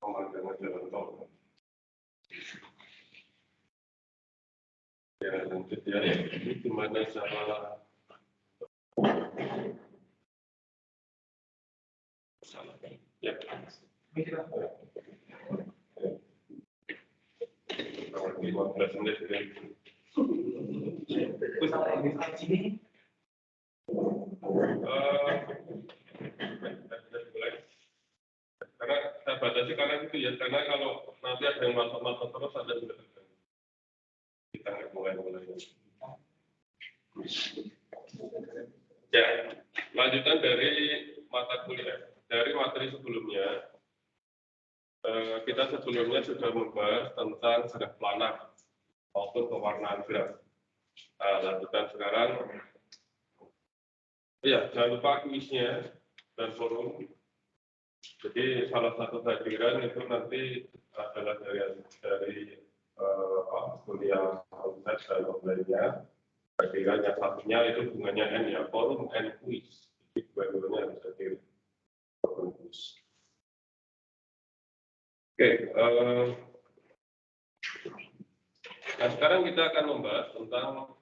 pemandangan jalan tol. Ya, lanjut ya. Ini gimana cara ya. Kalau 15 menit ya. Karena saya batasi karena itu ya, karena kalau nanti ada yang masuk terus ada juga kita nggak mulai. Ya, lanjutan dari mata kuliah, dari materi sebelumnya, kita sebelumnya sudah membahas tentang graf planar maupun pewarnaan graf. Nah, lanjutan sekarang, ya jangan lupa kuisnya dan forum. Jadi salah satu hadiran itu nanti adalah dari kuliah konsep dan online-nya. Hadiran yang satunya itu hubungannya N ya, forum and quiz. Jadi dua-duanya harus hadir. Forum quiz. Oke, nah sekarang kita akan membahas tentang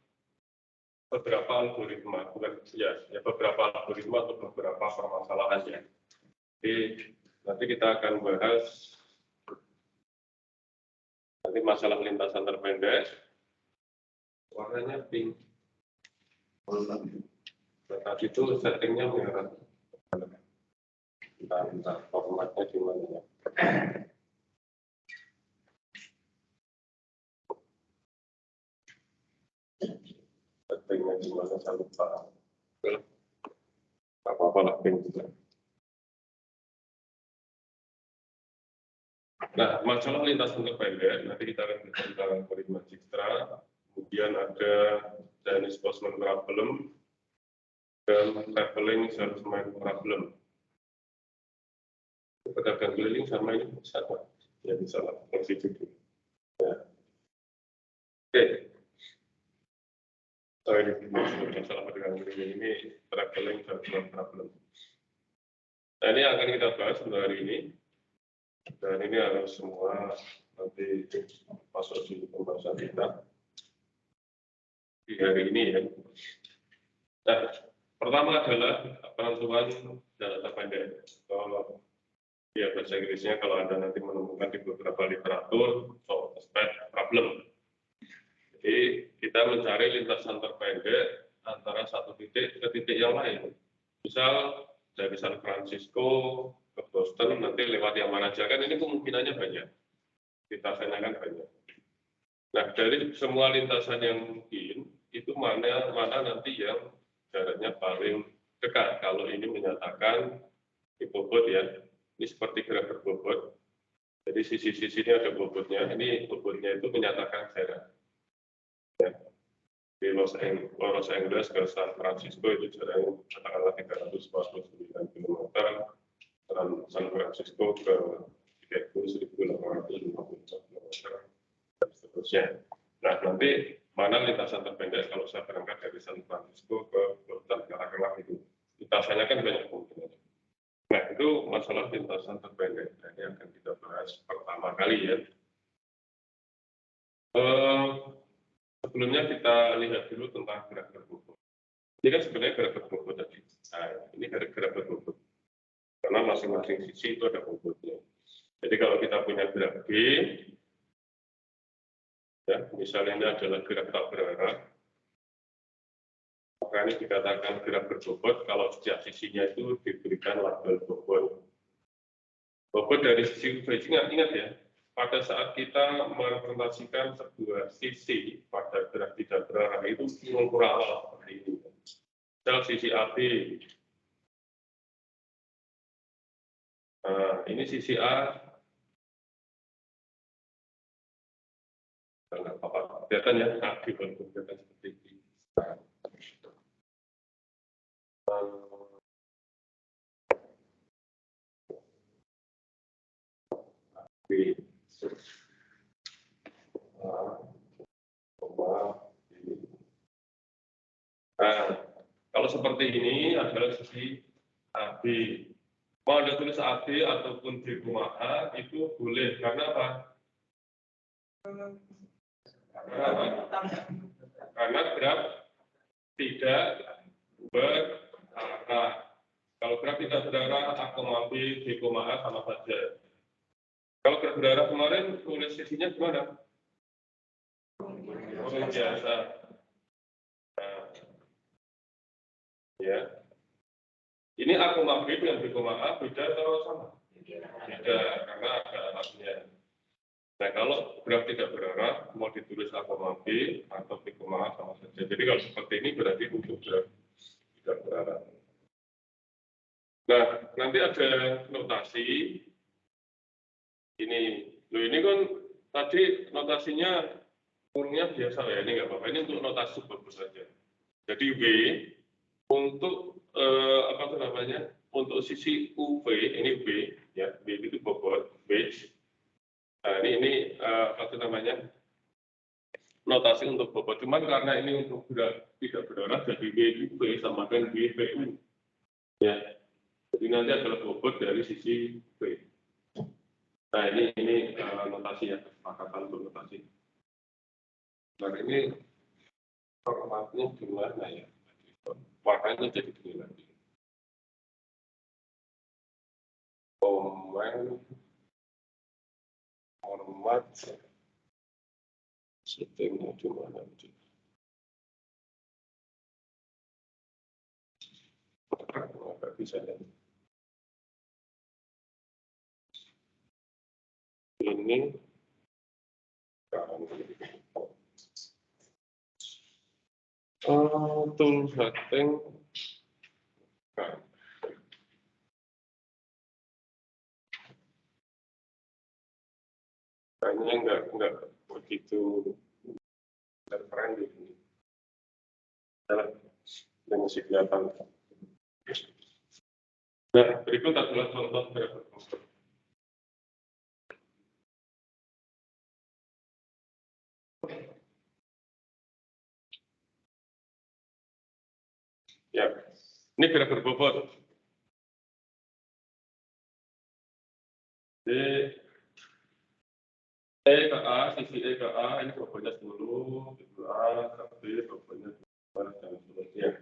beberapa algoritma, bukan ya beberapa algoritma atau beberapa permasalahannya. Jadi nanti kita akan bahas nanti masalah lintasan terpendek, warnanya pink. Tadi itu settingnya merah. Entah formatnya gimana ya. Settingnya gimana saya lupa. Apa-apa lah pink juga. Nah, masalah lintasan terpendek, nanti kita akan tentang algoritma Dijkstra, kemudian ada Danish Postman problem, dan traveling salesman problem. Pedagang keliling sama ini sama, ya bisa lah, versi judul. Ya. Oke. Ini masalah pedagang keliling ini traveling salesman problem. Nah, ini akan kita bahas untuk hari ini. Dan ini harus semua nanti masuk di pembahasan kita di hari ini ya. Nah, pertama adalah penentuan data terpendek. Kalau ya bahasa Inggrisnya kalau Anda nanti menemukan di beberapa literatur, so expect problem. Jadi kita mencari lintasan terpendek antara satu titik ke titik yang lain. Misal dari San Francisco ke Boston nanti lewat yang mana aja kan ini kemungkinannya banyak. Kita tanyakan banyak. Nah, dari semua lintasan yang mungkin itu mana nanti yang jaraknya paling dekat. Kalau ini menyatakan bobot ya, ini seperti graf berbobot. Jadi sisi-sisinya ada bobotnya. Ini bobotnya itu menyatakan jarak. Ya. Di Los Angeles ke San Francisco itu jaraknya katakanlah 349 km. San Francisco ke 1.850 km dan seterusnya. Nah, nanti mana lintasan terpendek kalau saya berangkat dari San Francisco ke Boston katakanlah itu. Lintasannya kan banyak kemungkinan. Nah, itu masalah lintasan terpendek. Nah, ini akan kita bahas pertama kali ya. Sebelumnya kita lihat dulu tentang graf berbobot. Ini kan sebenarnya graf berbobot tadi. Nah, ini graf berbobot. Karena masing-masing sisi itu ada bobotnya. Jadi kalau kita punya graf G, ya, misalnya ini adalah graf tak berarah, maka ini dikatakan graf berbobot kalau setiap sisinya itu diberikan label bobot. Bobot dari sisi UV, ingat ya, pada saat kita merepresentasikan sebuah sisi pada graf tidak berarah itu mengukur awal seperti ini. Misal sisi AB. Nah, ini sisi A. Enggak apa-apa, kelihatan ya, AB kelihatan seperti ini. Nah, kalau seperti ini adalah sisi AB. Mau Anda tulis AB ataupun B, A itu boleh. Karena apa? Karena graf tidak berarah. Kalau graf tidak berarah, A, B, B, A sama saja. Kalau graf berarah kemarin tulis sisinya gimana? Kurung biasa. Nah, ya. Ini A, B dengan B, A beda atau sama? Beda, karena ada arahnya. Nah, kalau graf tidak berarah, mau ditulis A, B atau B, A sama saja. Jadi kalau seperti ini berarti untuk graf tidak berarah. Nah, nanti ada notasi. Ini kan tadi notasinya kurungnya biasa ya, ini nggak apa-apa. Ini untuk notasi bagus saja. Jadi W untuk apa itu namanya? Untuk sisi UV ini W ya, W itu bobot wedge. Nah, ini apa itu namanya? Notasi untuk bobot. Cuman karena ini untuk tidak berarah, jadi W UV sama dengan W PU. Ya. Jadi nanti adalah bobot dari sisi V. Nah, ini notasi ya, kesepakatan untuk notasi. Nah, ini formatnya gimana ya? Warnanya jadi gini lagi. Format settingnya gimana? Nggak bisa ya. Ini tool setting kayaknya nggak begitu terkeren di sini. Yang masih kelihatan. Nah, berikut adalah contoh grafik komputer. Ya, ini graf berbobot. Jadi, E ke A, sisi E ke A, ini bobotnya 10, itu A, ke B, bobotnya 2, dan seterusnya.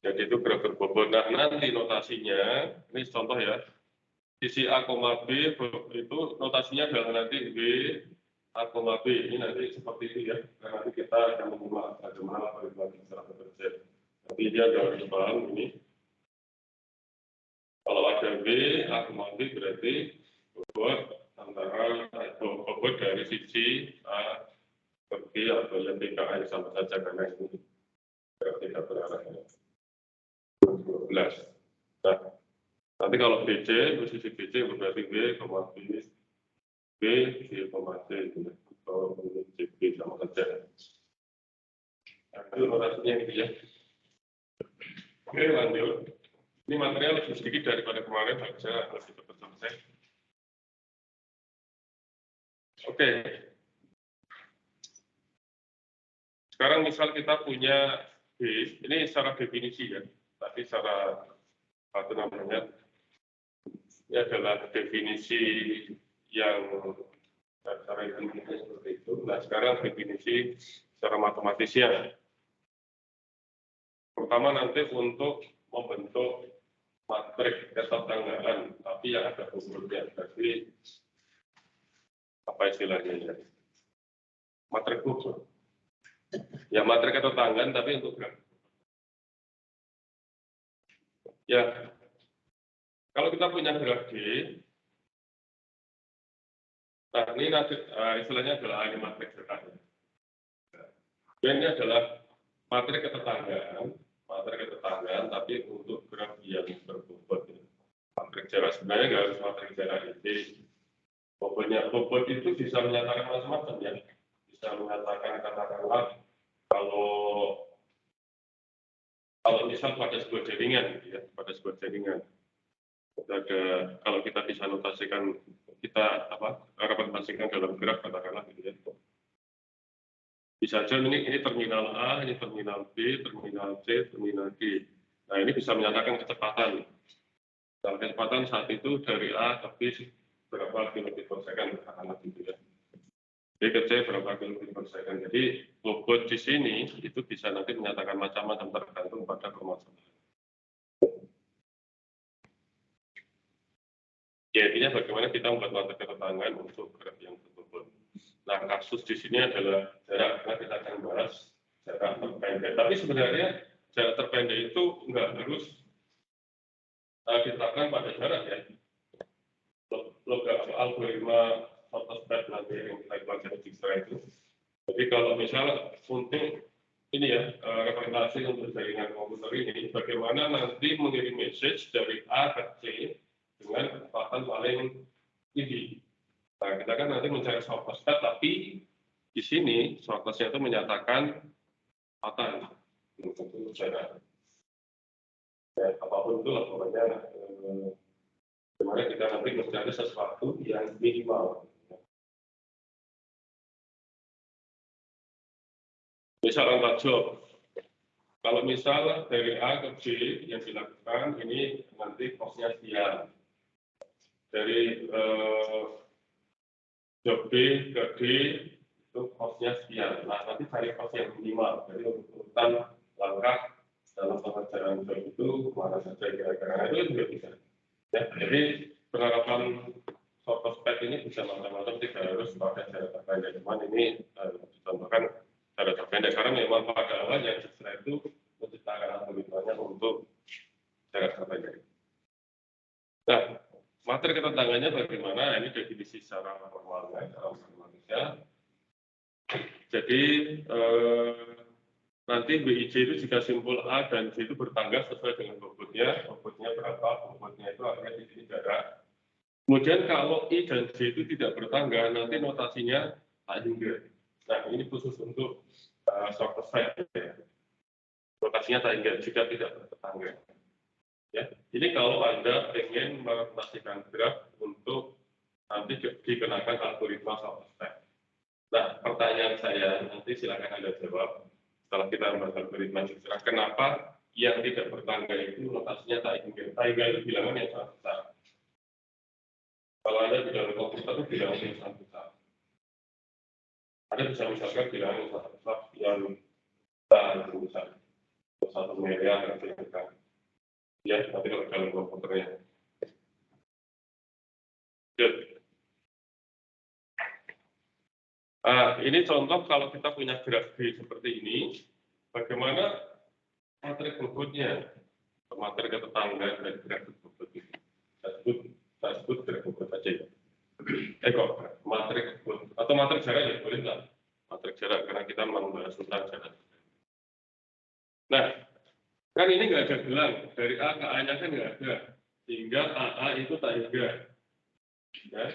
Jadi itu graf berbobot. Nah, nanti notasinya, ini contoh ya, sisi A, B, itu notasinya adalah nanti B, A, B. Ini nanti seperti ini ya, karena nanti kita akan mengulang bagaimana bagi secara bekerja. Nanti dia ada paham ini. Kalau ada B, A, B berarti bobot antara bobot dari sisi A ke B atau yang PKA yang sama saja karena ini tidak berarah. 12. Nah, nanti kalau BC, posisi BC berarti B, B, C, C atau CB sama saja. Nah, itu notasinya gitu ya. Oke, lanjut. Ini material lebih sedikit daripada kemarin, harusnya lebih cepat selesai. Oke. Sekarang misal kita punya B, ini secara definisi ya, tapi secara apa namanya, ini adalah definisi yang secara definisi seperti itu. Nah, sekarang definisi secara matematisnya. Pertama nanti untuk membentuk matrik ketetanggaan, tapi yang ada bobotnya. Berarti apa istilahnya ya? Matrik bobot. Ya matrik ketetanggaan tapi untuk graf. Ya, kalau kita punya graf D, nah ini nanti istilahnya adalah ini matrik sekali. Ini adalah matrik ketetanggaan, tapi untuk graf yang berbobot. Matrik jarak sebenarnya nggak harus matrik jarak ini. Bobot itu bisa menyatakan macam-macam ya. Bisa menyatakan katakanlah kalau misal pada sebuah jaringan, gitu ya, pada sebuah jaringan. Ada, kalau kita bisa notasikan, kita representasikan dalam graf katakanlah gitu ya. Bisa saja ini terminal A, ini terminal B, terminal C, terminal D. Nah, ini bisa menyatakan kecepatan. Dalam kecepatan saat itu dari A ke B berapa kilobit per second katakanlah gitu ya. B ke C berapa kilobit per second. Jadi bobot di sini itu bisa nanti menyatakan macam-macam tergantung pada permasalahan. Ya, intinya bagaimana kita membuat materi ketetangan untuk gerak yang berbobot. Nah, kasus di sini adalah jarak, karena kita akan bahas jarak terpendek. Tapi sebenarnya jarak terpendek itu nggak harus ditetapkan pada jarak ya. Algoritma photostat nanti yang kita pelajari di itu. Jadi kalau misalnya untuk ini ya representasi untuk jaringan komputer ini, bagaimana nanti mengirim message dari A ke C dengan kecepatan paling tinggi. Nah, kita kan nanti mencari shortcut, tapi di sini shortcutnya itu menyatakan kecepatan untuk jarak. Ya, apapun itu lah pokoknya bagaimana kita nanti mencari sesuatu yang minimal. Misal angka job. Kalau misal dari A ke B yang dilakukan ini nanti cost-nya sekian. Dari job B ke D itu cost-nya sekian. Nah, nanti cari cost yang minimal. Jadi untuk urutan langkah dalam pengerjaan job itu mana saja kira-kira itu juga bisa. Ya, jadi penerapan short ini bisa macam-macam, tidak harus pakai jarak terpendek. Cuman ini dicontohkan jarak terpendek karena memang pada awalnya setelah itu menciptakan algoritmanya untuk jarak terpendek. Nah, materi ketetangannya bagaimana? Ini definisi secara formalnya, secara matematika. Jadi nanti BIJ itu jika simpul A dan C itu bertangga sesuai dengan bobotnya berapa, bobotnya itu artinya di sini jarak. Kemudian kalau I dan J itu tidak bertangga, nanti notasinya tak hingga. Nah, ini khusus untuk short side ya. Notasinya tak hingga jika tidak bertetangga. Ya, ini kalau Anda ingin merepresentasikan graf untuk nanti dikenakan algoritma short side. Nah, pertanyaan saya nanti silakan Anda jawab setelah kita membahas algoritma sejarah. Kenapa yang tidak bertangga itu notasinya tak hingga? Tak hingga itu bilangan yang sangat besar. Kalau Anda bilang komputer itu bilangan yang sangat besar. Anda bisa misalkan bilangan yang sangat besar yang besar 1 miliar kan. Ya, nanti kalau dalam komputernya. Good. Ini contoh kalau kita punya graf G seperti ini, bagaimana materi bobotnya, materi ketetanggaan dari graf bobot ini. Saya sebut graf bobot saja. Materi bobot atau materi jarak ya boleh lah. Materi jarak karena kita membahas tentang jarak. Nah, kan ini nggak ada gelang dari A ke A-nya kan nggak ada, sehingga AA itu tak hingga. Ya.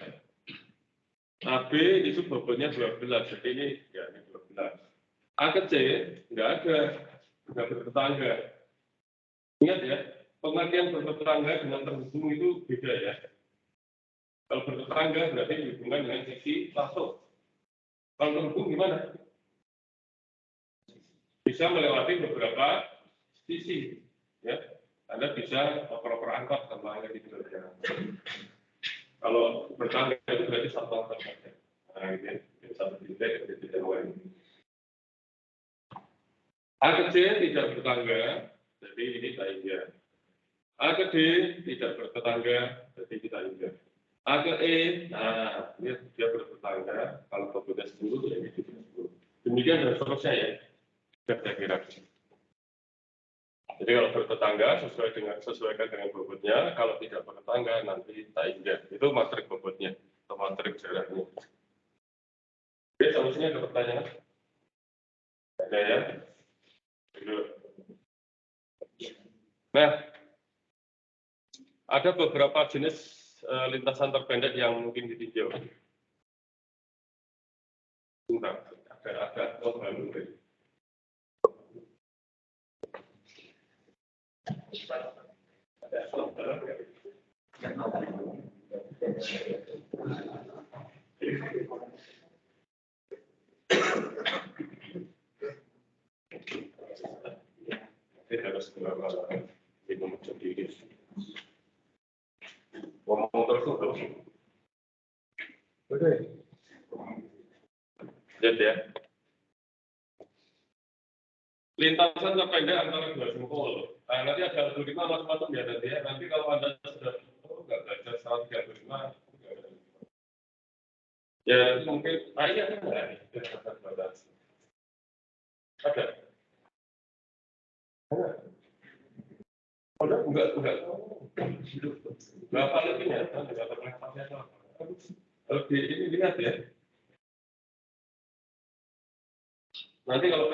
AB itu bobotnya 12, jadi ini ya ini 12. A ke C nggak ada, nggak bertetangga. Ingat ya, pengertian bertetangga dengan terhubung itu beda ya. Kalau bertetangga berarti dihubungkan dengan sisi langsung. Kalau terhubung gimana? Bisa melewati beberapa sisi, ya. Anda bisa oper-oper angkot sama yang gitu ya. Kalau bertangga itu berarti satu angkot saja. Nah, gitu ya. Satu titik, titik lain. A ke C tidak bertetangga, jadi ini tak hingga. A ke D tidak bertetangga, jadi kita hingga. A ke E, nah ini dia bertetangga. Kalau bobotnya 10, ya ini 10. Demikian dan seterusnya ya. Saya kira. Jadi kalau bertetangga sesuaikan dengan bobotnya, kalau tidak bertetangga nanti tak hingga. Itu matrik bobotnya atau matrik jaraknya. Oke, solusinya ada pertanyaan? Ada ya? Nah, ada beberapa jenis lintasan terpendek yang mungkin ditinjau. Bentar, agak baru. Harus Oke. Jadi ya. Lintasan terpendek antara dua simpul. Nah, nanti ada algoritma macam-macam ya nanti ya. Nanti kalau Anda sudah nggak belajar 135, ya mungkin, ini ada nggak nih? Ada? Ada? Enggak. Berapa lebih ya? Lebih ini lihat ya. Nanti kalau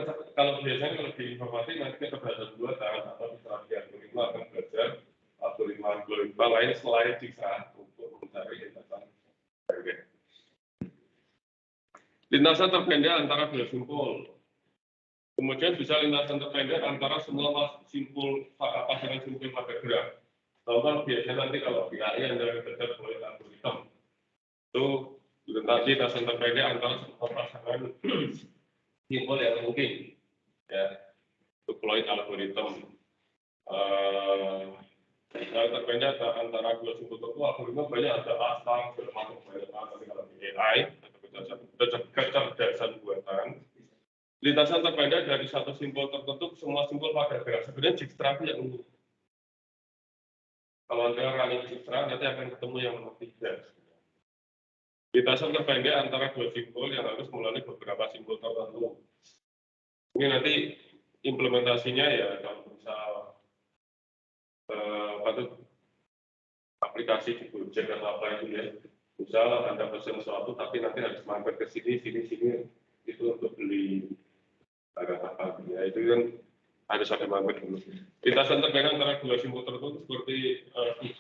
biasanya kalau di informasi nanti kita belajar 2 tahun atau di strategi algoritma akan belajar algoritma lain selain jika untuk mencari lintasan pendek. Lintasan terpendek antara dua simpul. Kemudian bisa lintasan terpendek antara semua simpul pasangan simpul pada graf. Contoh biasanya nanti kalau di AI Anda belajar mulai algoritma itu lintasan terpendek antara semua pasangan simpul yang mungkin ya untuk Floyd algoritma terpendek antara dua simpul tertentu algoritma banyak ada asal termasuk banyak tapi kalau di AI atau kecerdasan buatan lintasan terpendek dari satu simpul tertentu semua simpul pada graf sebenarnya Dijkstra yang unggul. Kalau Anda running Dijkstra nanti akan ketemu yang nomor 3. Lintasan terpendek antara dua simpul yang harus melalui beberapa simpul tertentu. Ini nanti implementasinya ya kalau misal aplikasi di Gojek atau apa itu ya. Misal Anda pesan sesuatu tapi nanti harus mampir ke sini itu untuk beli barang apa ya itu kan harus ada mampir dulu. Lintasan terpendek antara dua simpul tertentu seperti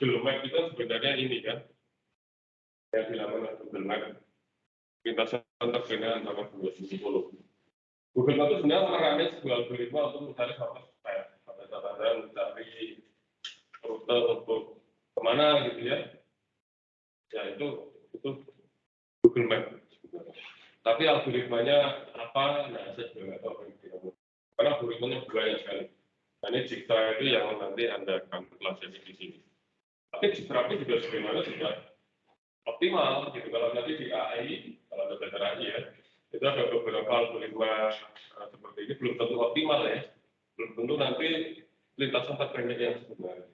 Google Map itu kan sebenarnya ini kan yang dilakukan Google Map. Lintasan terpendek antara dua simpul. Google Map itu sebenarnya merangkai sebuah algoritma untuk mencari suatu spek, pada saat Anda mencari rute untuk kemana gitu ya. Ya itu Google Map. Tapi algoritmanya apa? Nah, saya juga nggak tahu. Karena algoritmanya banyak sekali. Nah, ini Dijkstra itu yang nanti Anda akan pelajari di sini. Tapi Dijkstra itu juga sebenarnya sudah optimal gitu. Kalau nanti di AI, kalau Anda belajar AI ya, itu ada beberapa algoritma seperti ini belum tentu optimal ya. Belum tentu nanti lintasan terpendek yang sebenarnya.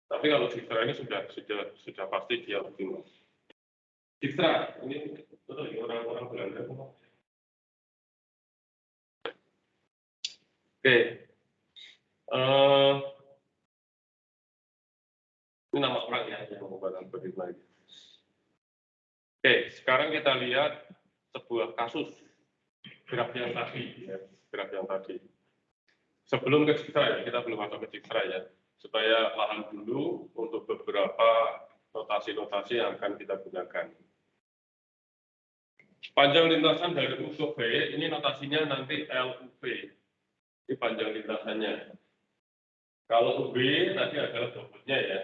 Tapi kalau Dijkstra ini sudah pasti dia optimal. Dijkstra ini betul orang-orang Belanda. Oke. Ini nama orang ya yang membuat algoritma ini. Oke, sekarang kita lihat sebuah kasus graf yang tadi ya, graf yang tadi. Sebelum ke Dijkstra ya, kita belum masuk ke Dijkstra ya. Supaya paham dulu untuk beberapa notasi-notasi yang akan kita gunakan. Panjang lintasan dari U ke V, ini notasinya nanti LUV. Ini panjang lintasannya. Kalau UV tadi adalah bobotnya ya.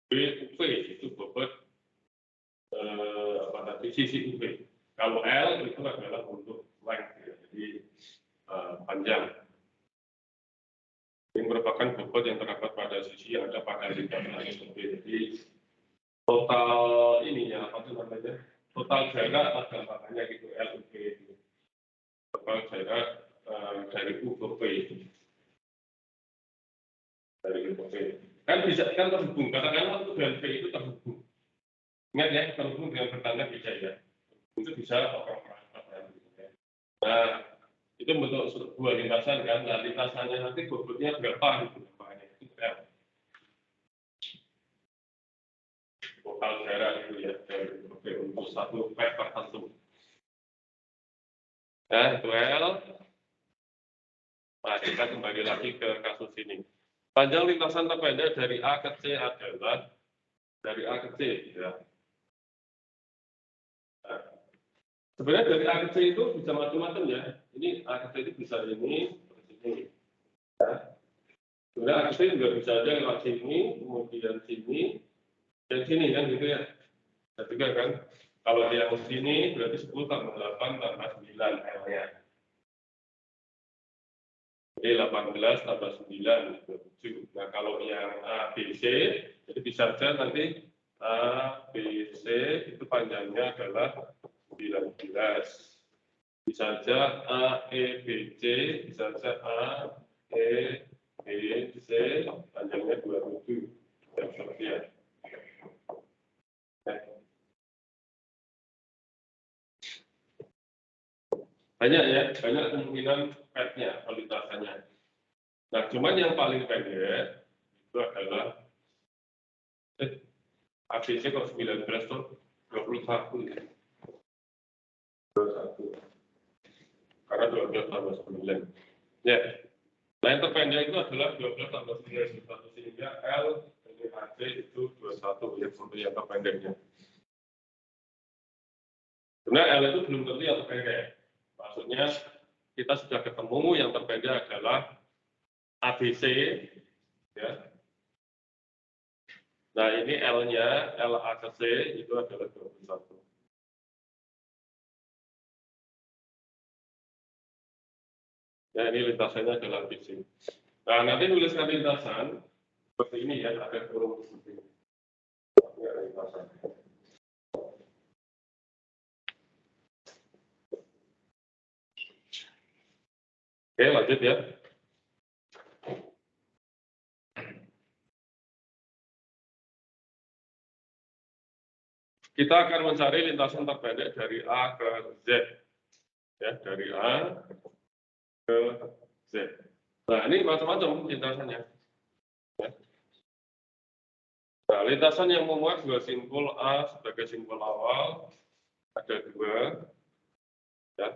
UV itu bobot sisi UV. Kalau L itu adalah untuk length, ya. Jadi panjang. Ini merupakan bobot yang terdapat pada sisi yang ada pada lintasan UV. Jadi total ininya apa itu namanya? Total jarak pada makanya gitu LUV itu. Total jarak dari U ke V. Dari U ke V. Kan bisa kan terhubung. Katakanlah U dan V itu terhubung. Ingat ya, terhubung dengan bertanda bisa ya. Itu bisa orang-orang. Nah, itu bentuk sebuah lintasan kan. Nah, lintasannya nanti bobotnya berapa gitu. Makanya itu L. Total jarak itu ya dari untuk satu pet tertentu. Nah, itu L. Nah, kita kembali lagi ke kasus ini. Panjang lintasan terpendek dari A ke C adalah dari A ke C ya. Nah, sebenarnya dari A ke C itu bisa macam-macam ya. Ini A ke C itu bisa ini, seperti ini. Ya. Sebenarnya A ke C juga bisa aja lewat sini, kemudian sini, dan sini kan gitu ya. Nah, juga kan, kalau yang sini berarti 10 tambah 8 tambah 9 L-nya. Jadi 18 tambah 9, 7. Nah, kalau yang A, B, C, jadi bisa saja nanti A, B, C itu panjangnya adalah 19. Bisa saja A, E, B, C, bisa saja A, E, B, C, panjangnya 27. Dan seterusnya. Banyak ya, banyak kemungkinan petnya, kualitasnya. Nah, cuman yang paling pendek itu adalah ABC kok 19 tuh 21 ya. 21. Karena 12 tambah 9. Ya. Nah, yang terpendek itu adalah 12 tambah 9 sehingga L dari AC itu 21 ya, untuk yang terpendeknya. Sebenarnya L itu belum tentu yang terpendek. Maksudnya kita sudah ketemu yang terpendek adalah ABC ya. Nah, ini L-nya, LA ke C itu adalah 21. Ya, ini lintasannya adalah ABC. Nah, nanti nuliskan lintasan seperti ini ya, ada kurung seperti ini. Ini ada lintasan. Oke, lanjut ya. Kita akan mencari lintasan terpendek dari A ke Z. Ya, dari A ke Z. Nah, ini macam-macam lintasannya. Ya. Nah, lintasan yang memuat dua simpul A sebagai simpul awal, ada dua. Ya.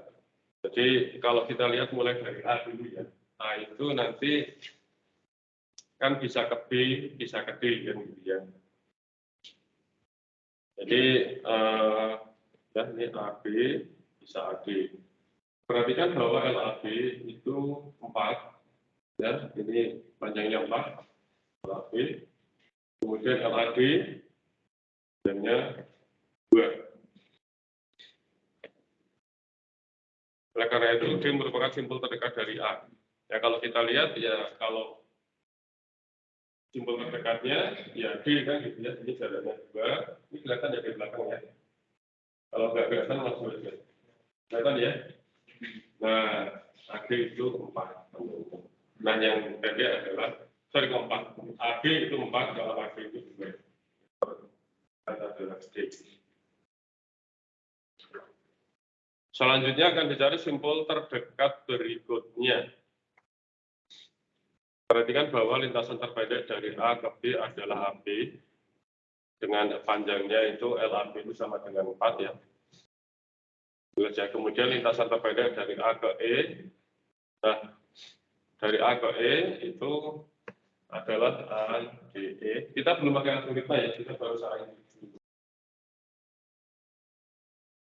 Jadi, kalau kita lihat mulai dari A dulu ya. A itu nanti kan bisa ke B, bisa ke D, kan gitu ya. Jadi, ya, ini AB, bisa AD. Perhatikan bahwa LAB itu 4, ya, ini panjangnya 4, LAB. Kemudian LAD, panjangnya 2. Oleh karena itu, D merupakan simpul terdekat dari A. Ya, kalau kita lihat, ya, kalau simpul terdekatnya, ya, D kan gitu ya, ini jalannya 2, ini kelihatan ya di belakang ya. Kalau nggak kelihatan, langsung aja. Kelihatan ya? Nah, AD itu 4. Nah, yang pendek adalah, sorry, 4. AD itu 4, kalau AD itu 2. Adalah D. Selanjutnya akan dicari simpul terdekat berikutnya. Perhatikan bahwa lintasan terpendek dari A ke B adalah AB. Dengan panjangnya itu LAB itu sama dengan 4 ya. Kemudian lintasan terpendek dari A ke E. Nah, dari A ke E itu adalah ADE. Kita belum pakai algoritma ya, kita baru saring.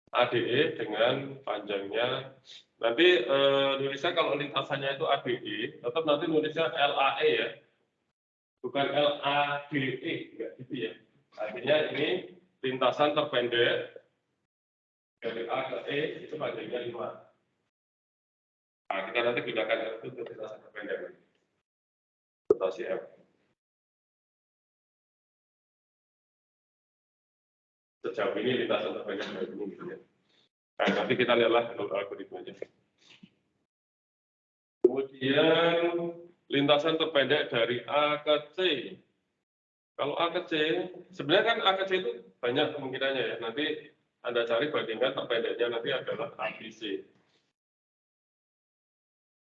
ADE dengan panjangnya, nanti nulisnya kalau lintasannya itu ADE, tetap nanti nulisnya LAE ya, bukan LADE, enggak gitu ya. Artinya ini lintasan terpendek dari A ke E itu panjangnya 5. Nah, kita nanti gunakan itu untuk lintasan terpendek. Rotasi F. Sejauh ini lintasan terpendek dari ini gitu ya. Nah, nanti kita lihatlah algoritmanya. Kemudian lintasan terpendek dari A ke C. Kalau A ke C, sebenarnya kan A ke C itu banyak kemungkinannya ya. Nanti Anda cari bandingkan terpendeknya nanti adalah ABC.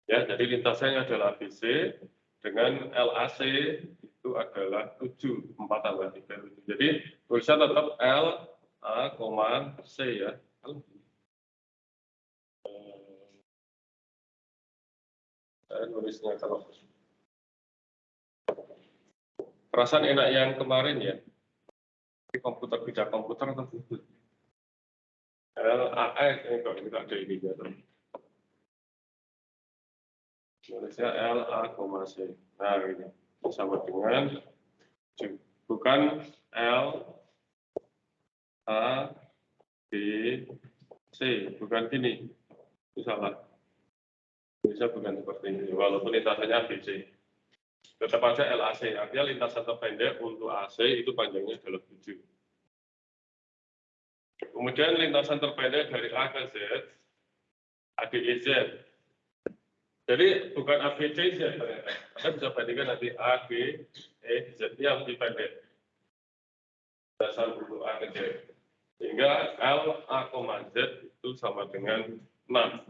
Ya, jadi lintasannya adalah ABC dengan LAC itu adalah 7, 4 tambah 3, 7. Jadi tulisan tetap L, A, C ya. Saya nulisnya kalau perasaan enak yang kemarin ya. Komputer beda komputer atau buku. LAS ini kok ini ada ini ya. Nulisnya LA, C. Nah ini sama dengan bukan L A B C, bukan ini. Itu salah. Bisa bukan seperti ini, walaupun lintasannya ABC. tetap aja LAC, artinya lintasan terpendek untuk AC itu panjangnya adalah 7. Kemudian lintasan terpendek dari A ke Z, ADEZ. Jadi bukan ABCZ ternyata. Anda bisa bandingkan nanti A, B, E, Z yang lebih pendek. Lintasan untuk A ke Z. Sehingga L, A, Z itu sama dengan 6.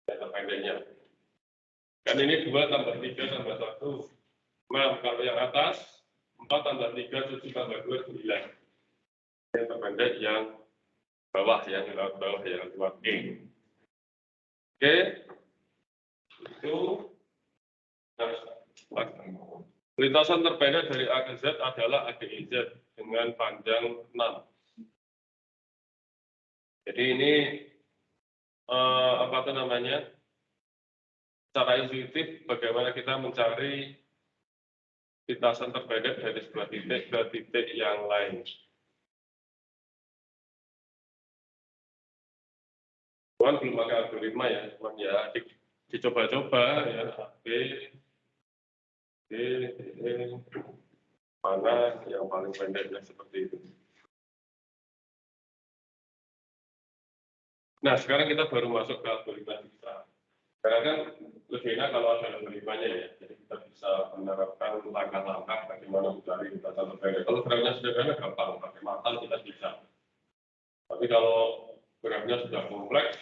Yang terpendeknya. Kan ini 2 tambah 3 tambah 1. 6. Kalau yang atas, 4 tambah 3, 7 tambah 2, 9. Yang terpendek yang bawah, yang lewat bawah, yang lewat E. Oke. Itu lintasan terpendek dari A ke Z adalah ADEZ dengan panjang 6. Jadi ini apa itu namanya? Secara intuitif bagaimana kita mencari lintasan terpendek dari sebuah titik ke titik yang lain. Cuman belum pakai algoritma ya, cuman ya dicoba-coba ya, B, D, E, mana yang paling pendeknya seperti itu. Nah, sekarang kita baru masuk ke algoritma kita. Karena kan lebih enak kalau ada algoritmanya ya, jadi kita bisa menerapkan langkah-langkah bagaimana mencari lintasan terpendek. Kalau grafnya sederhana gampang, pakai mata kita bisa. Tapi kalau grafnya sudah kompleks,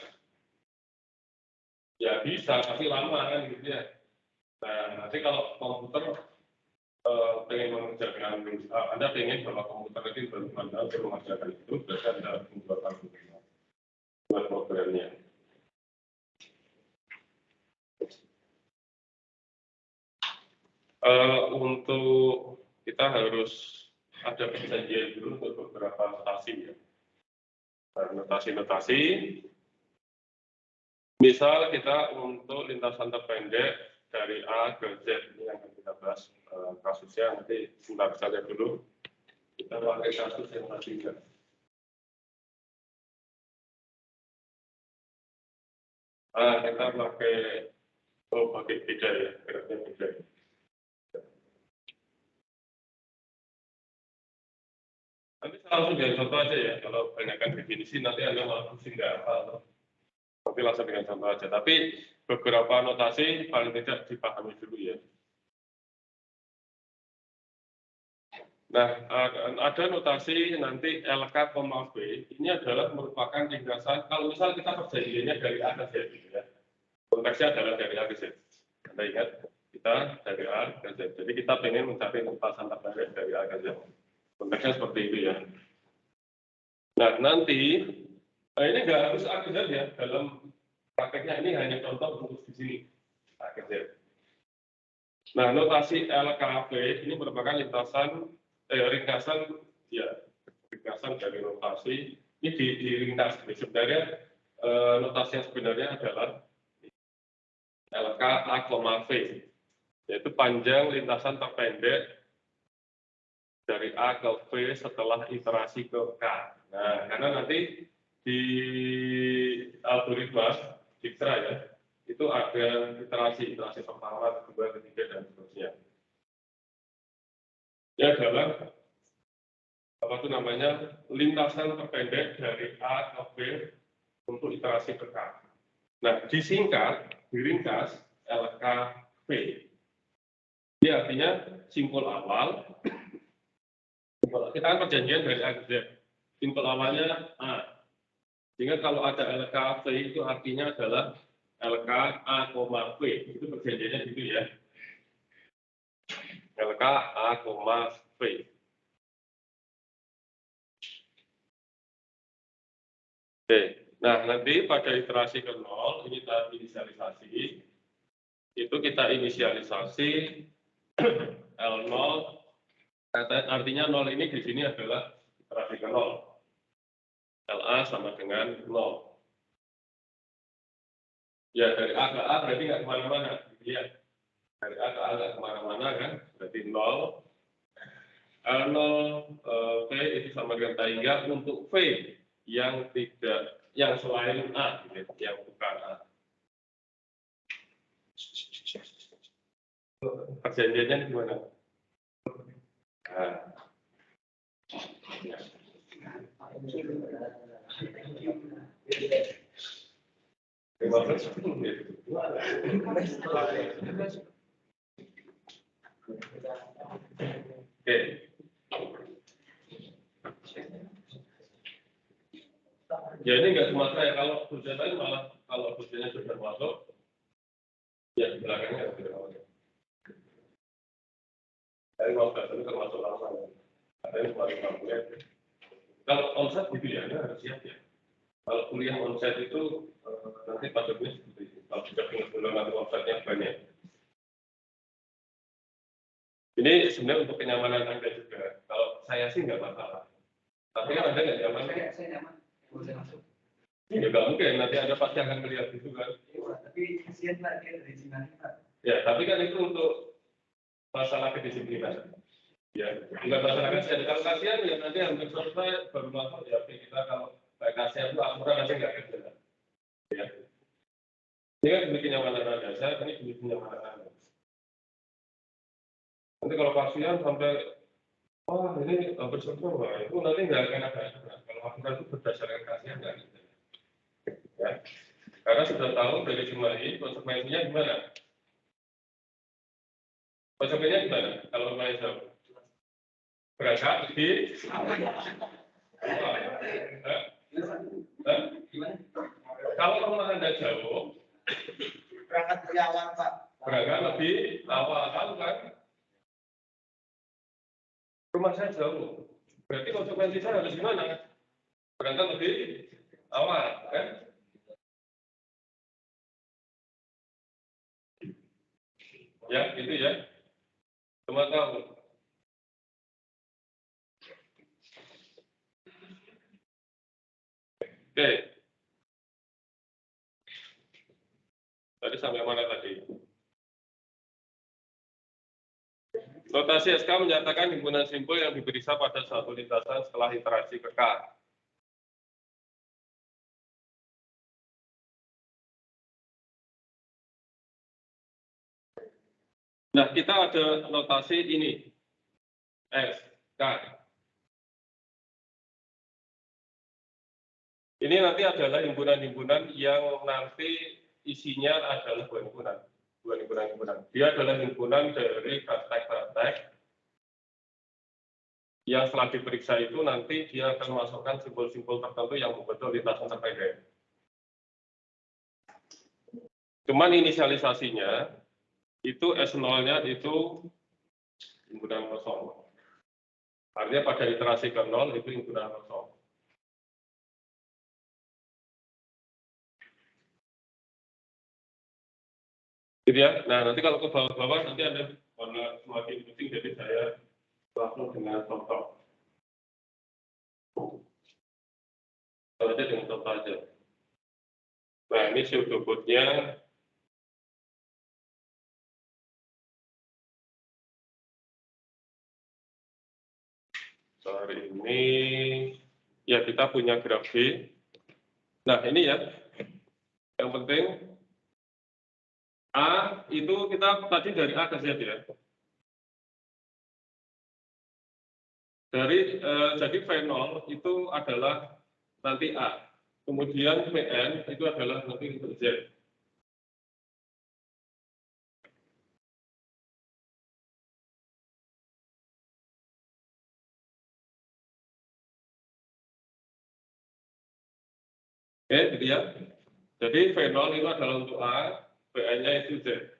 ya bisa, tapi lama kan gitu ya. Nah, nanti kalau komputer pengen mengerjakan, Anda pengen bahwa komputer itu Anda perlu mengerjakan itu, berarti Anda membuat algoritma buat programnya. Untuk kita harus ada perjanjian dulu untuk beberapa notasi ya. Notasi-notasi. Misal kita untuk lintasan terpendek dari A ke Z, ini yang akan kita bahas kasusnya nanti sebentar saja dulu. Kita pakai kasus yang ketiga. Kita pakai beda ya, grafnya beda. Nanti saya langsung dengan contoh aja ya, kalau banyakkan definisi nanti Anda malah pusing nggak apa. Nanti langsung dengan contoh aja, tapi beberapa notasi paling tidak dipahami dulu ya. Nah, ada notasi nanti LK, B, ini adalah merupakan ringkasan, kalau misal kita perjanjiannya dari A ke Z, gitu ya. Konteksnya adalah dari A ke Z. Anda ingat, kita dari A ke Z. Jadi kita pengen mencari lintasan terpendek dari A ke Z. Konteksnya seperti itu ya. Nah, nanti, ini nggak harus A ke Z ya, dalam prakteknya ini hanya contoh untuk di sini, A ke Z. Nah, notasi LKB ini merupakan ringkasan dari notasi ini diringkas. Sebenarnya notasi yang sebenarnya adalah LKA, V, yaitu panjang lintasan terpendek dari A ke V setelah iterasi ke K. Nah, karena nanti di algoritma Dijkstra ya, itu ada iterasi pertama, kedua, ketiga, dan seterusnya. Ini adalah apa itu namanya lintasan terpendek dari A ke B untuk iterasi ke K. Nah, disingkat, diringkas LKV. Ini artinya simpul awal. Kita kan perjanjian dari A ke Z. Simpul awalnya A. Sehingga kalau ada LKV itu artinya adalah LKA, V. Itu perjanjiannya gitu ya. LKA, V. Oke, nah nanti pada iterasi ke 0, ini kita inisialisasi, itu kita inisialisasi L0, artinya 0 ini di sini adalah iterasi ke 0. LA sama dengan 0. Ya, dari A ke A berarti nggak kemana-mana. Ya, dari A ke A nggak kemana-mana kan, berarti 0. L0 V itu sama dengan tangga untuk V yang selain A, yang bukan A. perjanjiannya gimana? Nah. Ya. Oke. Ya ini nggak cuma saya, kalau hujan lain malah kalau hujannya sudah masuk, ya di belakangnya sudah masuk. Dari waktu itu termasuk lama. Ada yang paling lamanya. Kalau onsite gitu ya, harus siap ya. Kalau kuliah onsite itu nanti pasuknya seperti itu. Kalau sudah dengan bulan nanti onsite-nya banyak. Ini sebenarnya untuk kenyamanan Anda juga. Kalau saya sih nggak masalah. Tapi kan Anda nggak nyaman. Saya nyaman. Boleh masuk. Ya nggak mungkin, nanti Anda pasti akan melihat itu kan. Tapi kasihan Pak, dia dari Cina Pak. Ya, tapi kan itu untuk masalah kedisiplinan. Ya, bukan masalah kasihan. Kalau kasihan ya nanti hampir selesai baru masuk ya. Kita kalau kayak kasihan itu aturan nanti nggak kerja. Ya. Ini kan demi kenyamanan Anda. Saya ini demi kenyamanan Anda. Nanti kalau kasihan sampai wah ini hampir selesai, itu nanti nggak akan ada aturan. Kalau aturan itu berdasarkan kasihan nggak gitu. Ya. Karena sudah tahu dari jumlah ini konsekuensinya gimana? Konsekuensinya gimana? Kalau mulai jauh berangkat di kalau rumah Anda jauh Berangkat lebih awal Pak. berangkat lebih awal kan? Rumah saya jauh, berarti konsekuensi saya harus gimana? Berangkat lebih awal kan? Ya, gitu ya. Semua tahu. Oke. Tadi sampai mana tadi? Notasi SK menyatakan himpunan simpul yang diperiksa pada suatu lintasan setelah interaksi ke K. Nah, kita ada notasi ini. S, K. Ini nanti adalah himpunan-himpunan yang nanti isinya adalah dua himpunan. Dia adalah himpunan dari praktek-praktek yang setelah diperiksa itu nanti dia akan masukkan simpul-simpul tertentu yang membentuk lintasan terpendek. Cuman inisialisasinya itu S0-nya itu himpunan kosong. Artinya pada iterasi ke 0 itu himpunan kosong. Gitu ya. Nah, nanti kalau ke bawah-bawah nanti Anda warna semakin pusing, jadi saya langsung dengan contoh. Kalau aja dengan contoh aja. Nah, ini pseudocode-nya. Sorry, ini ya kita punya graf B. Nah, ini ya. Yang penting A itu kita tadi dari A ke Z ya. Jadi V0 itu adalah nanti A. Kemudian Vn itu adalah nanti untuk Z. Oke, gitu ya. Jadi V0 itu adalah untuk A, Vn-nya itu Z.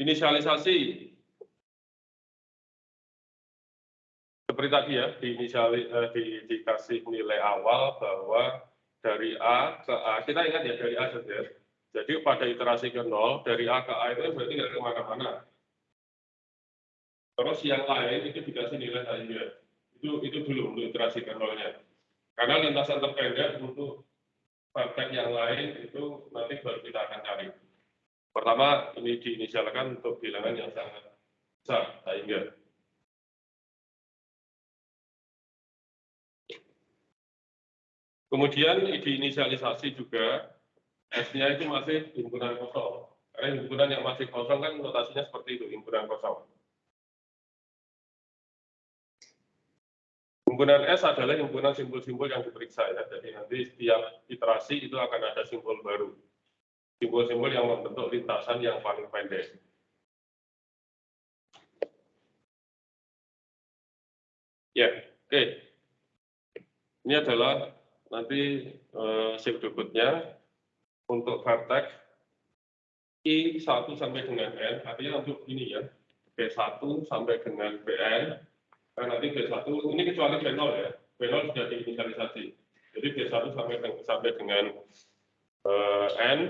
Inisialisasi. Seperti tadi ya, dikasih nilai awal bahwa dari A ke A, kita ingat ya dari A ke Z. Jadi pada iterasi ke 0, dari A ke A itu berarti nggak kemana-mana. Terus yang lain itu dikasih nilai saja. Itu dulu untuk iterasi ke 0-nya. Karena lintasan terpendek untuk praktek yang lain itu nanti baru kita akan cari. Pertama, ini diinisialkan untuk bilangan yang sangat besar, sehingga. Kemudian diinisialisasi juga S-nya itu masih himpunan kosong. Karena himpunan yang masih kosong kan notasinya seperti itu, himpunan kosong. Himpunan S adalah himpunan simbol-simbol yang diperiksa ya. Jadi nanti setiap iterasi itu akan ada simbol baru. Simbol-simbol yang membentuk lintasan yang paling pendek. Ya, oke. Ini adalah nanti shift berikutnya untuk vertex I1 sampai dengan N, artinya untuk ini ya, B1 sampai dengan Bn, kan nanti B1, ini kecuali B0 ya, B0 sudah diinisialisasi. Jadi B1 sampai dengan N,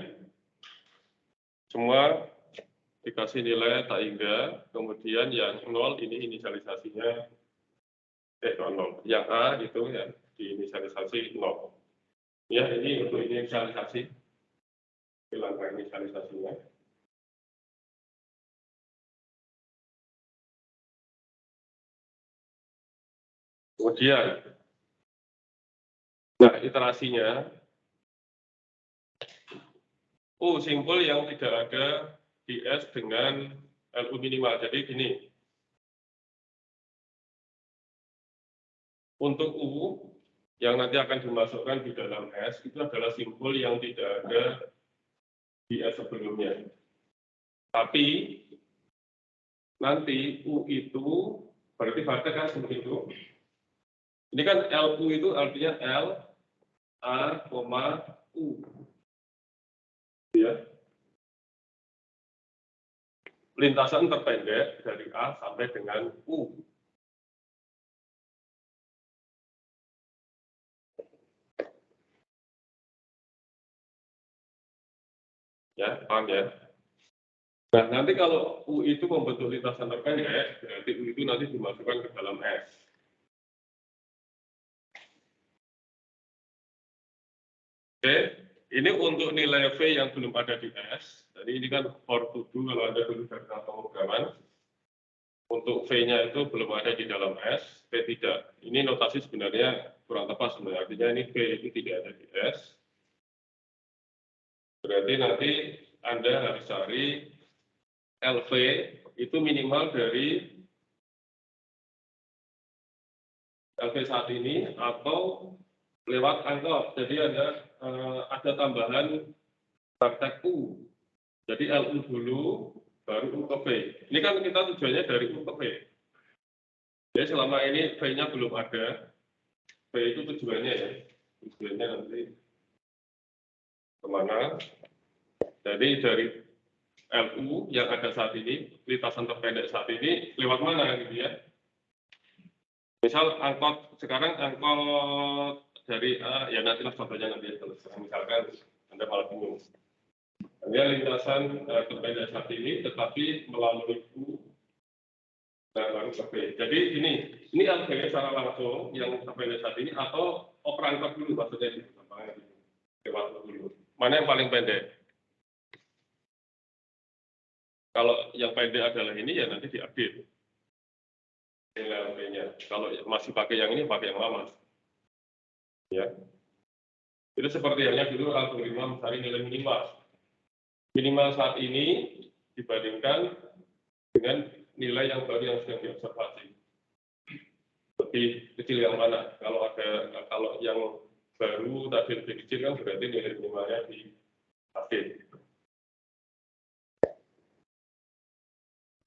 semua dikasih nilai tak hingga, kemudian yang 0 ini inisialisasinya 0. Yang A itu ya diinisialisasi 0. Ya, ini untuk inisialisasi. Langkah inisialisasinya. Kemudian, nah iterasinya, simbol yang tidak ada di S dengan LU minimal. Jadi gini, untuk U yang nanti akan dimasukkan di dalam S itu adalah simbol yang tidak ada di S sebelumnya. Tapi nanti U itu berarti vertex kan seperti itu. Ini kan LU itu artinya L A, U. Ya. Lintasan terpendek dari A sampai dengan U. Ya, paham ya? Nah, nanti kalau U itu membentuk lintasan terpendek, berarti U itu nanti dimasukkan ke dalam S. Oke, ini untuk nilai V yang belum ada di S. Jadi ini kan for to do kalau ada dulu dari pemrograman. Untuk V-nya itu belum ada di dalam S, V tidak. Ini notasi sebenarnya kurang tepat sebenarnya. Artinya ini V itu tidak ada di S. Berarti nanti Anda harus cari LV itu minimal dari LV saat ini atau lewat angkot. Jadi ada tambahan vertex U. Jadi LU dulu, baru U ke V. Ini kan kita tujuannya dari U ke V. Jadi selama ini V-nya belum ada. V itu tujuannya ya. Tujuannya nanti kemana? Jadi dari LU yang ada saat ini, lintasan terpendek saat ini, lewat mana gitu ya? Misal angkot, sekarang angkot dari A, ya nantilah contohnya nanti selesai. Misalkan Anda malah bingung. Dia lintasan terpendek saat ini, tetapi melalui U dan baru ke V. Jadi ini LV secara langsung yang terpendek saat ini, atau operator dulu maksudnya di lewat dulu. Mana yang paling pendek? Kalau yang pendek adalah ini, ya nanti diupdate nilai LV-nya. Kalau masih pakai yang ini, pakai yang lama. Ya. Itu seperti halnya dulu algoritma mencari nilai minimal. Minimal saat ini dibandingkan dengan nilai yang baru yang sedang diobservasi. Lebih kecil yang mana? Kalau yang baru tadi lebih kecil kan berarti nilai minimalnya di update.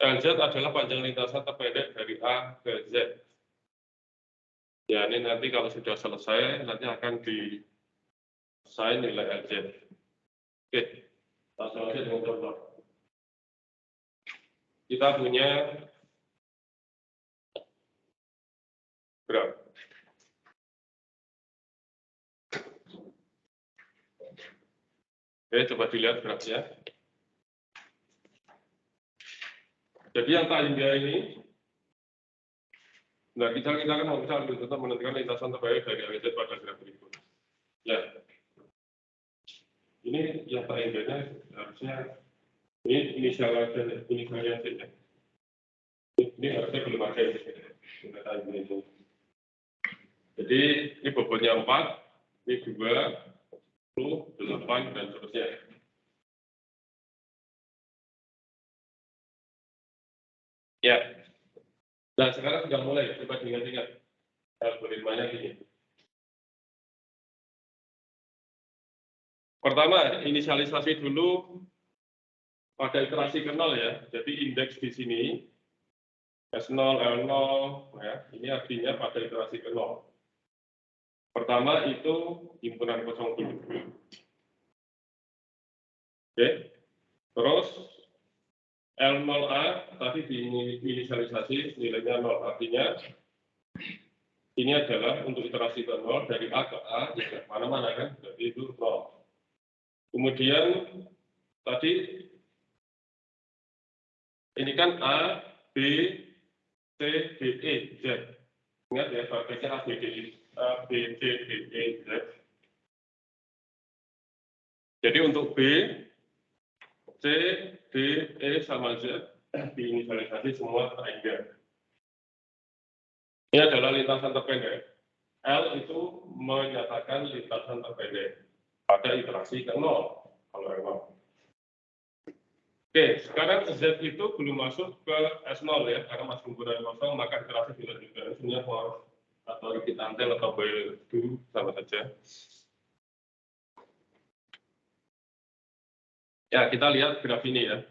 LZ adalah panjang lintasan terpendek dari A ke Z. Ya, ini nanti kalau sudah selesai, nanti akan di-assign nilai LZ. Oke, langsung aja dengan contoh. Kita punya graf. Oke, coba dilihat grafnya. Jadi yang tanda ini, nah kita kan bisa ambil contoh menentukan lintasan terbaik dari LZ pada graf berikut. Ya, ini yang tandanya harusnya ini inisialnya saja. Ini harusnya belum ada ini. Jadi ini bobotnya 4, ini 2, 8, dan seterusnya. Ya. Nah, sekarang sudah mulai. Coba diingat-ingat. Algoritmanya gini. Pertama, inisialisasi dulu pada iterasi ke 0 ya. Jadi indeks di sini S0, L0, ya, ini artinya pada iterasi ke 0. Pertama itu himpunan kosong dulu. Oke. Terus L0A tadi diinisialisasi nilainya 0. Artinya ini adalah untuk iterasi ke 0 dari A ke A, ya mana-mana kan, jadi itu 0. Kemudian tadi ini kan A, B, C, D, E, Z. Ingat ya, batasnya A, B, C, D, E, Z. Jadi untuk B, C, D, E, sama Z diinisialisasi semua triangle. Ini adalah lintasan terpendek. L itu menyatakan lintasan terpendek pada iterasi ke 0. Kalau R0. Oke, sekarang Z itu belum masuk ke S0 ya, karena masih himpunan kosong, maka iterasi dilanjutkan. Sebenarnya for atau repeat until atau while do sama saja. Ya, kita lihat graf ini ya.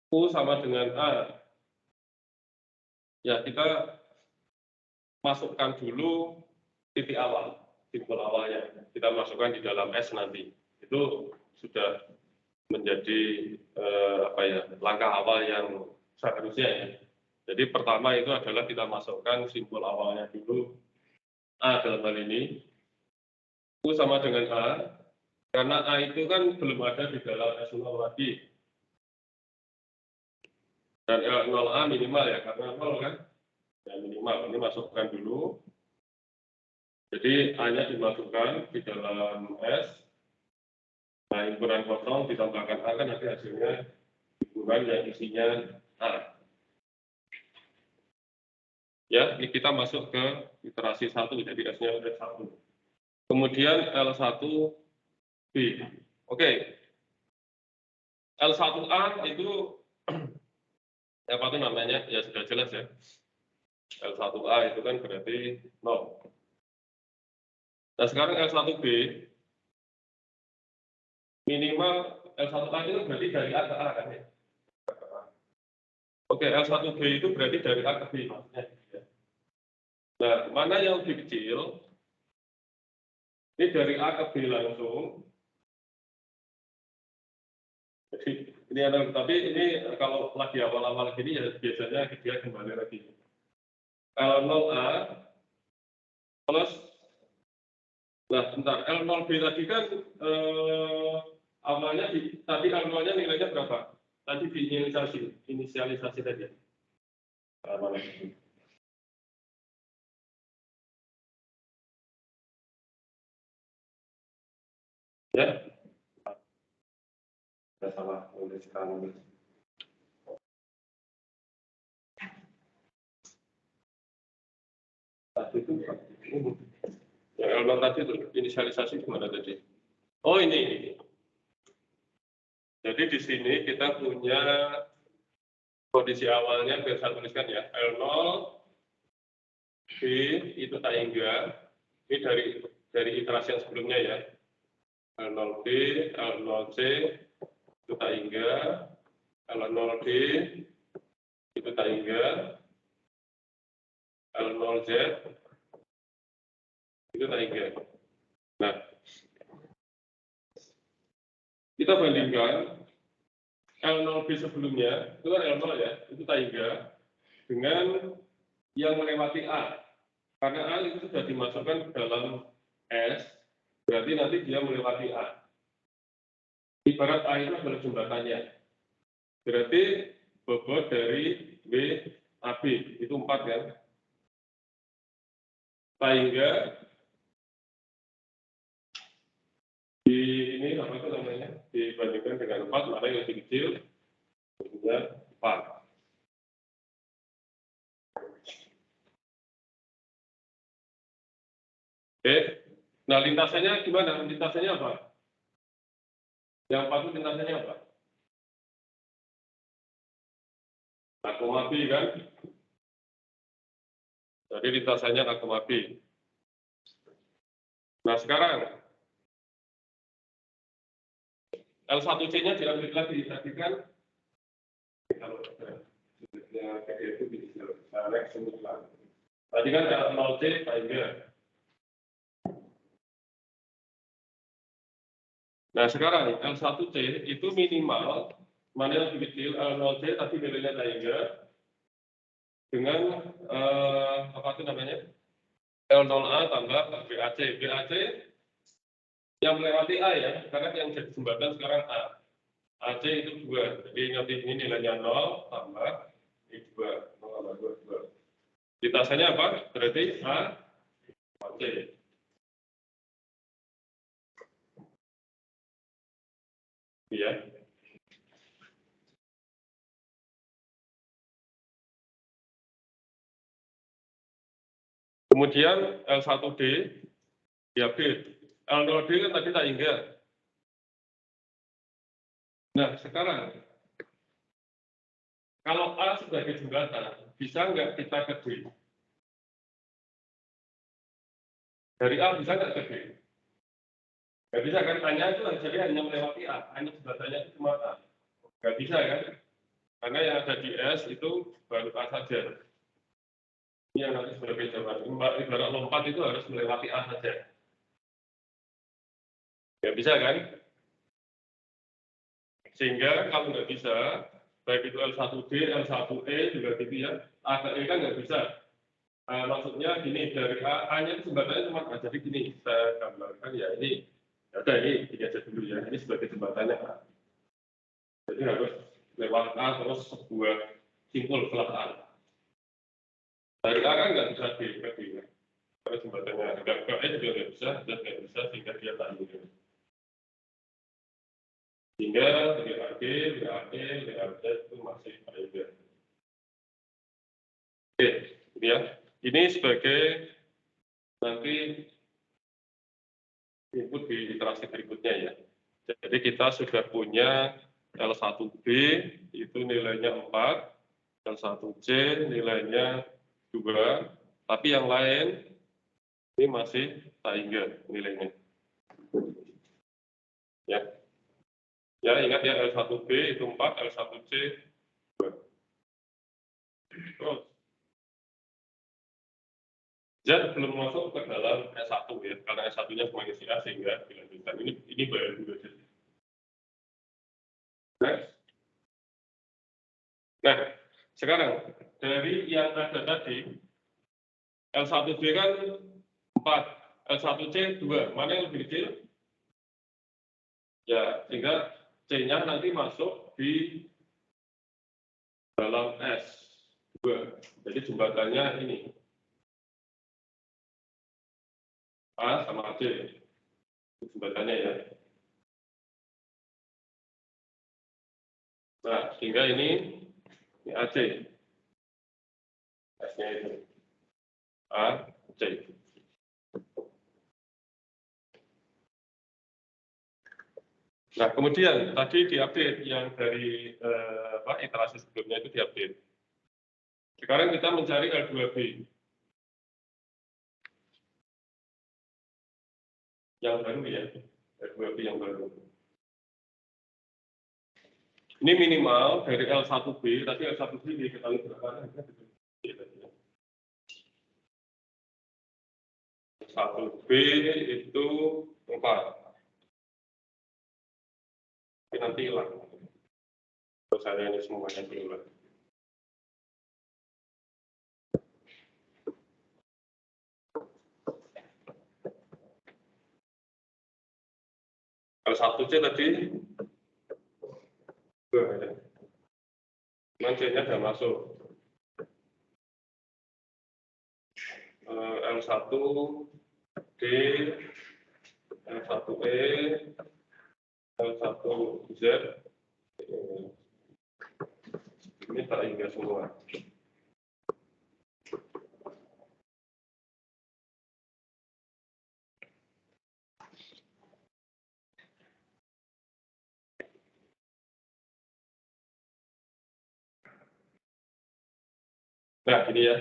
U sama dengan A. Ya, kita masukkan dulu titik awal, simbol awalnya. Kita masukkan di dalam S nanti. Itu sudah menjadi langkah awal yang seharusnya ya. Jadi pertama itu adalah kita masukkan simbol awalnya dulu A dalam hal ini. U sama dengan A, karena A itu kan belum ada di dalam S0 lagi. Dan L0A minimal ya, karena 0 kan. Ya, minimal, ini masukkan dulu. Jadi A-nya dimasukkan di dalam S. Nah, himpunan kosong ditambahkan A kan nanti hasilnya himpunan yang isinya A. Ya, ini kita masuk ke iterasi 1, jadi S-nya udah 1. Kemudian L1B. Oke. L1A itu apa itu namanya? Ya sudah jelas ya. L1A itu kan berarti 0. Nah, sekarang L1B minimal L1A itu berarti dari A ke A kan ya? Oke, L1B itu berarti dari A ke B maksudnya. Nah, mana yang lebih kecil? Ini dari A ke B langsung. Jadi ini ada, tapi ini kalau lagi awal-awal gini ya biasanya dia kembali lagi. L0A plus, nah bentar, L0B tadi kan awalnya tadi L0-nya nilainya berapa? Tadi inisialisasi tadi. Mana? Ya, saya salah menuliskan. Tadi itu yang L0 tadi itu inisialisasi gimana tadi? Oh ini. Jadi di sini kita punya kondisi awalnya, biar saya tuliskan ya, L0 B itu tak hingga, ini dari iterasi yang sebelumnya ya, L0B, L0C itu tak hingga, L0D itu tak hingga, L0Z itu tak hingga. Nah, kita bandingkan L0B sebelumnya, itu kan L0 ya, itu tak hingga, dengan yang melewati A. Karena A itu sudah dimasukkan ke dalam S, berarti nanti dia melewati A. Ibarat A itu adalah jembatannya. Berarti bobot dari WAB itu 4 kan. Sehingga di ini apa itu namanya? Dibandingkan dengan 4, mana yang lebih kecil? Tentunya 4. Oke. Nah, lintasannya gimana? Lintasannya apa? Yang patut lintasannya apa? A, B kan? Jadi lintasannya A, B. Nah, sekarang L1C-nya diambil lagi. Tadi kan kalau itu bisa tadi kan L0C tiger. Nah, sekarang L1C itu minimal, mana yang lebih kecil, L0C tapi nilainya tiger, dengan apa itu namanya? L0A tambah BAC. BAC yang melewati A ya, karena yang jadi jembatan sekarang A. AC itu 2, jadi nanti ini nilainya 0 tambah ini 2, 0 tambah 2, 2. Lintasannya apa? Berarti A, C. Ya. Kemudian L1D diupdate. L0D kan tadi tak ingat. Nah, sekarang kalau A sebagai jembatan, bisa nggak kita ke D? Dari A bisa nggak ke D? Nggak bisa kan? Tanya itu jadi hanya melewati A, hanya jembatannya itu cuma A. Nggak bisa kan? Karena yang ada di S itu baru A saja. Ini yang nanti sebagai jembatan. Ibarat lompat itu harus melewati A saja. Nggak bisa kan? Sehingga kalau nggak bisa, baik itu L1D, L1E juga gitu ya, A ke E kan nggak bisa. Maksudnya gini, dari A-nya itu jembatannya cuma A, jadi gini, saya gambarkan ya ini, ya udah ini aja dulu ya, ini sebagai jembatannya A. Jadi harus lewat A terus sebuah simpul kelas A. Dari A kan nggak bisa D ke D, karena jembatannya nggak ke E juga nggak bisa, dan nggak bisa sehingga dia tak ini. Sehingga BAG, BAE, BAC itu masih ada. Oke, gitu ya. Ini sebagai nanti input di iterasi berikutnya ya. Jadi kita sudah punya L1B itu nilainya 4, L1C nilainya 2, tapi yang lain ini masih tak ingat nilainya. Ya. Ya, ingat ya L1B itu 4, L1C 2. Terus Z belum masuk ke dalam S1 ya, karena S1-nya cuma isi A sehingga dilanjutkan. Ini baru dulu aja. Next. Nah, sekarang dari yang ada tadi, L1B kan 4, L1C 2, mana yang lebih kecil? Ya, sehingga C-nya nanti masuk di dalam S2. Jadi jembatannya ini. A sama C. Jembatannya ya. Nah, sehingga ini AC. S-nya itu. A, C. Nah, kemudian tadi diupdate yang dari iterasi sebelumnya itu diupdate. Sekarang kita mencari L2B. Yang baru ya, L2B yang baru. Ini minimal dari L1B, tapi L1B diketahui berapa? 1B itu 4. Tapi nanti hilang. Terus saya ini semuanya hilang. L1C tadi, C-nya sudah masuk. L1D, L1E, L1Z, ini tak ingat semua. Nah, gini ya.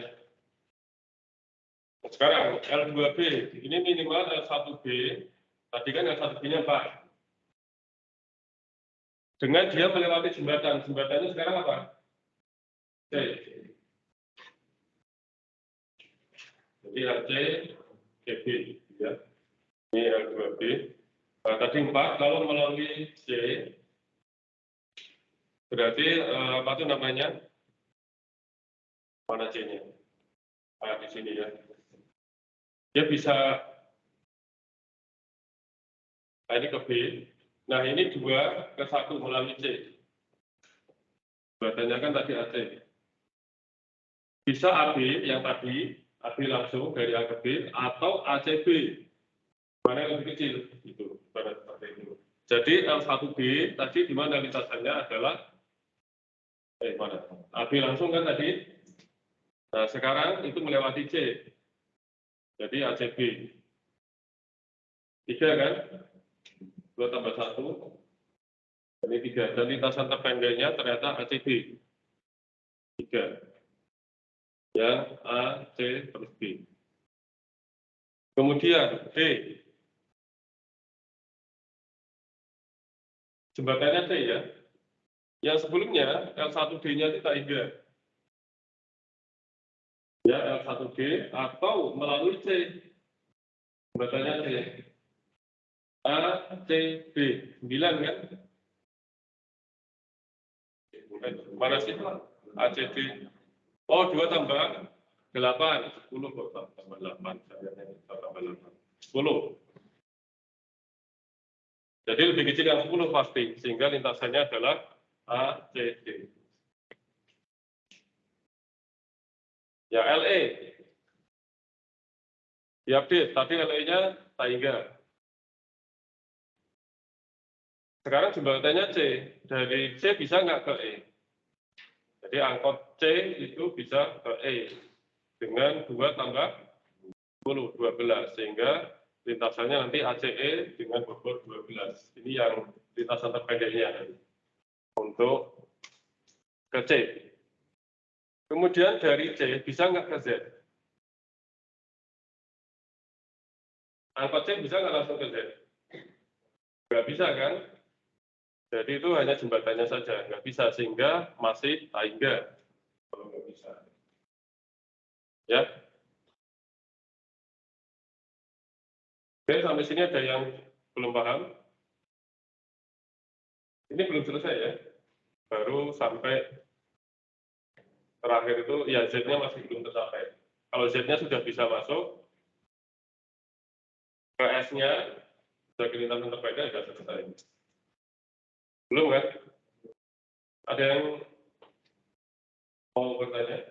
Sekarang L2B, ini minimal L1B, tadi kan L1B-nya 4. Dengan dia melewati jembatan, jembatannya sekarang apa? C. Jadi AC, GB, ya. Ini L2B. Nah, tadi 4, kalau melalui C, berarti apa itu namanya? Mana C-nya? Di sini ya. Dia bisa, nah ini ke B. Nah ini 2 ke 1 melalui C. Jembatannya kan tadi AC. Bisa AB yang tadi, AB langsung dari A ke B, atau ACB. Mana yang lebih kecil? Itu, seperti itu. Jadi L1B tadi di mana lintasannya adalah mana? AB langsung kan tadi. Nah, sekarang itu melewati C. Jadi ACB. 3 kan? 2 tambah 1. Ini 3. Dan lintasan terpendeknya ternyata ACB. 3. Yang A, C, terus B. Kemudian D. Jembatannya C ya. Yang sebelumnya L1D-nya itu tak. Ya, L1D atau melalui C. Jembatannya C. A, C, B. 9 kan? Mana sih? A, C, D. Oh, 2 tambah 8. 10 kok tambah 8. Tambah 8. 10. Jadi lebih kecil yang 10 pasti. Sehingga lintasannya adalah A, C, D. Ya, LE. Diupdate. Tadi LE-nya tak hingga. Sekarang jembatannya C. Dari C bisa nggak ke E? Jadi angkot C itu bisa ke E. Dengan 2 tambah 10, 12. Sehingga lintasannya nanti ACE dengan bobot 12. Ini yang lintasan terpendeknya. Untuk ke C. Kemudian dari C bisa nggak ke Z? Angkot C bisa nggak langsung ke Z? Nggak bisa kan? Jadi itu hanya jembatannya saja, nggak bisa, sehingga masih taingga. Kalau nggak bisa. Ya. Oke, sampai sini ada yang belum paham? Ini belum selesai ya. Baru sampai terakhir itu, ya Z-nya masih belum tercapai. Kalau Z-nya sudah bisa masuk, ke S-nya, sudah ke lintasan terpendek, sudah selesai. Belum kan? Ada yang mau bertanya?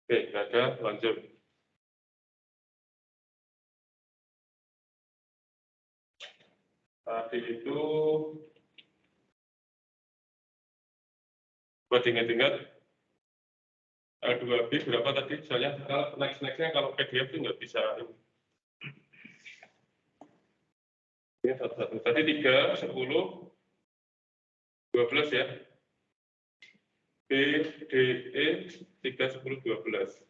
Oke, nggak ada, lanjut. Tadi itu, buat ingat-ingat, L2B berapa tadi? Soalnya kalau next-nya kalau PDF itu nggak bisa. Ini satu-satu. Tadi 3, 10, 12 ya. B, D, E, 3, 10, 12.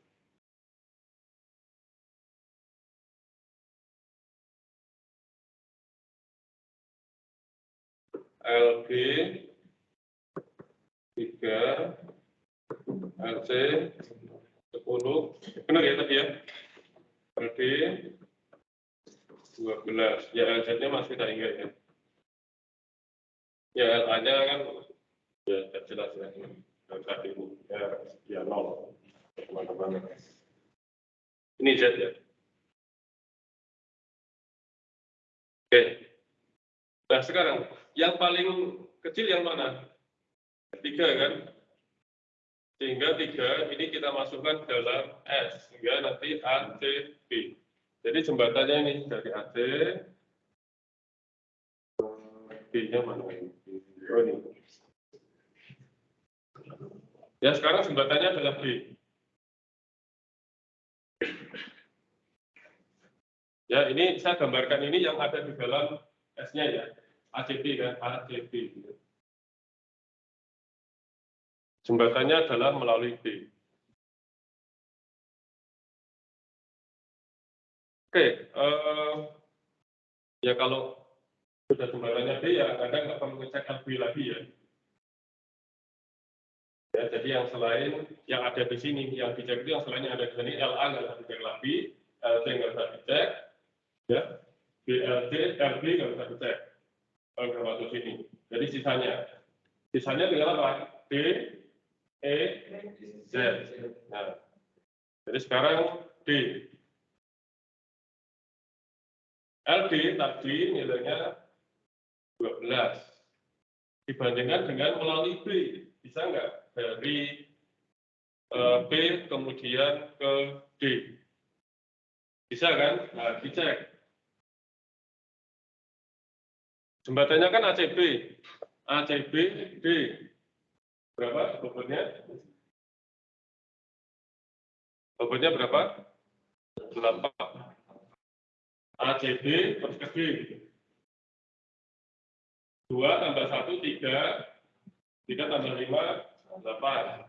LB, 3, LC, 10. Benar ya tadi ya? LD, 12. Ya, LZ-nya masih tak ingat ya. Ya, LA-nya kan ya jelas ya. Tadi ya 0. Teman-teman. Ini Z ya. Oke. Nah, sekarang yang paling kecil yang mana? 3 kan? Sehingga 3 ini kita masukkan dalam S. Sehingga nanti ACB. Jadi jembatannya ini dari AC, B-nya mana? Oh, ini. Ya, sekarang jembatannya adalah B. Ya, ini saya gambarkan ini yang ada di dalam S-nya ya. ACB kan, ACB. Jembatannya adalah melalui B. Oke, ya kalau sudah jembatannya B ya kadang nggak perlu ngecek LB lagi ya. Ya, jadi yang selain yang ada di sini, yang dicek itu yang selain yang ada di sini, LA nggak usah dicek lagi, LC nggak usah dicek, ya, BLC, LB nggak usah dicek kalau nggak masuk sini. Jadi sisanya tinggal apa? D, E, Z. Nah, jadi sekarang D. LD tadi nilainya 12 dibandingkan dengan melalui B. Bisa nggak dari B kemudian ke D? Bisa kan? Nah, dicek. Jembatannya kan ACB. ACB, D. Berapa bobotnya? Bobotnya berapa? 8. ACB terus ke D. 2 tambah 1, 3. 3 tambah 5, 8.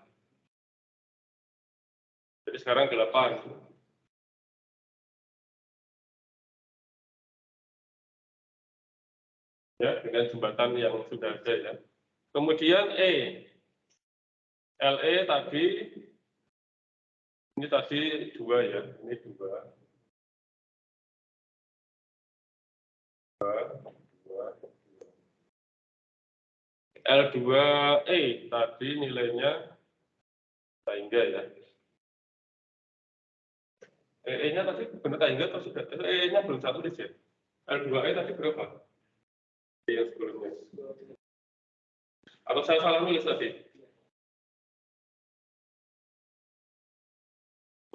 Jadi sekarang 8. Ya, dengan jembatan yang sudah ada ya. Kemudian E. LE tadi, ini tadi 2 ya, ini 2. 2. L2E tadi nilainya hingga ya. E-nya tadi benar hingga atau sudah? E-nya belum satu di sini. L2E tadi berapa? Yang sebelumnya. Atau saya salah nulis tadi?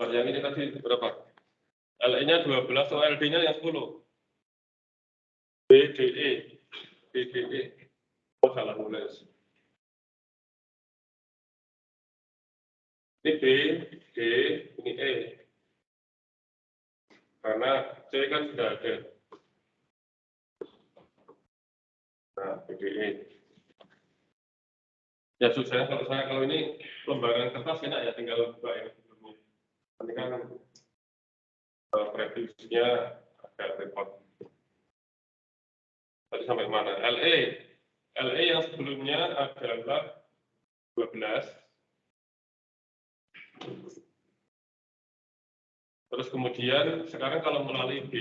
Nah, yang ini tadi berapa? LE-nya 12 atau LD-nya yang 10? BDE. BDE. Oh, salah nulis. Ini B, D, ini E. Karena C kan sudah ada. Nah, BDE. Ya susah kalau ini lembaran kertas enak ya, tinggal buka yang sebelumnya. Nanti kan prediksinya agak repot. Tadi sampai mana? LE. LE yang sebelumnya adalah 12. Terus kemudian sekarang kalau melalui B.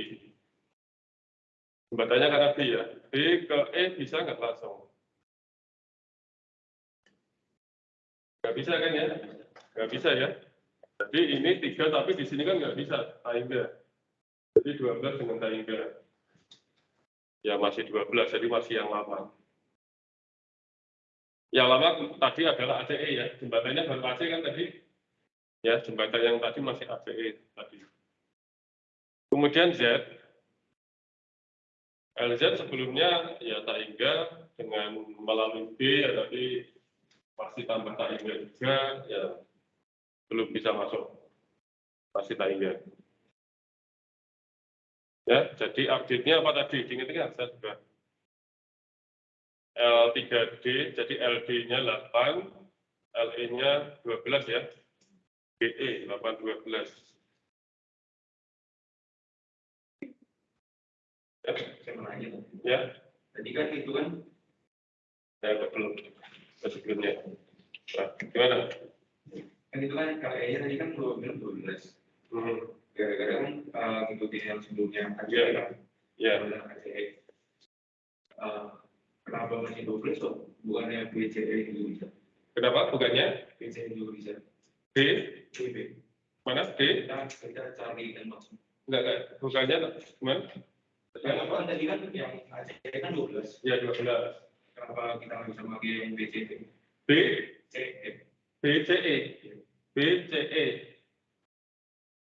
Jembatannya karena B ya. B ke E bisa nggak langsung? Nggak bisa kan ya? Nggak bisa ya. Jadi ini 3 tapi di sini kan nggak bisa. Tahingga. Jadi 12 dengan tahingga. Ya masih 12, jadi masih yang lama. Yang lama tadi adalah ACE ya. Jembatannya baru AC kan tadi. Ya, jembatan yang tadi masih ACE tadi. Kemudian Z. LZ sebelumnya ya tahingga dengan melalui B ya tapi masih tambah tahingga juga ya belum bisa masuk. Masih tahingga. Ya, jadi update-nya apa tadi? Diingat-ingat saya juga. L3D, jadi LD-nya 8, LE-nya 12 ya. BE 812. Ya, Saya mau nanya. ya. Tadi kan itu kan Ya, belum. Sebelumnya. Nah, gimana? kan itu kan KPI tadi kan 12. Gara-gara kan ngikutin yang sebelumnya Iya. kan. Ya. ACE. Kenapa masih 12 kok? Bukannya BCE juga bisa? Kenapa bukannya? BCE juga bisa. D? DB. Mana D? Kita cari kan maksudnya. Enggak. Bukannya gimana? Yang apa tadi kan yang ACE kan 12. Ya, 12. Kenapa kita nggak bisa pakai yang BCE? B? CE. BCE. BCE.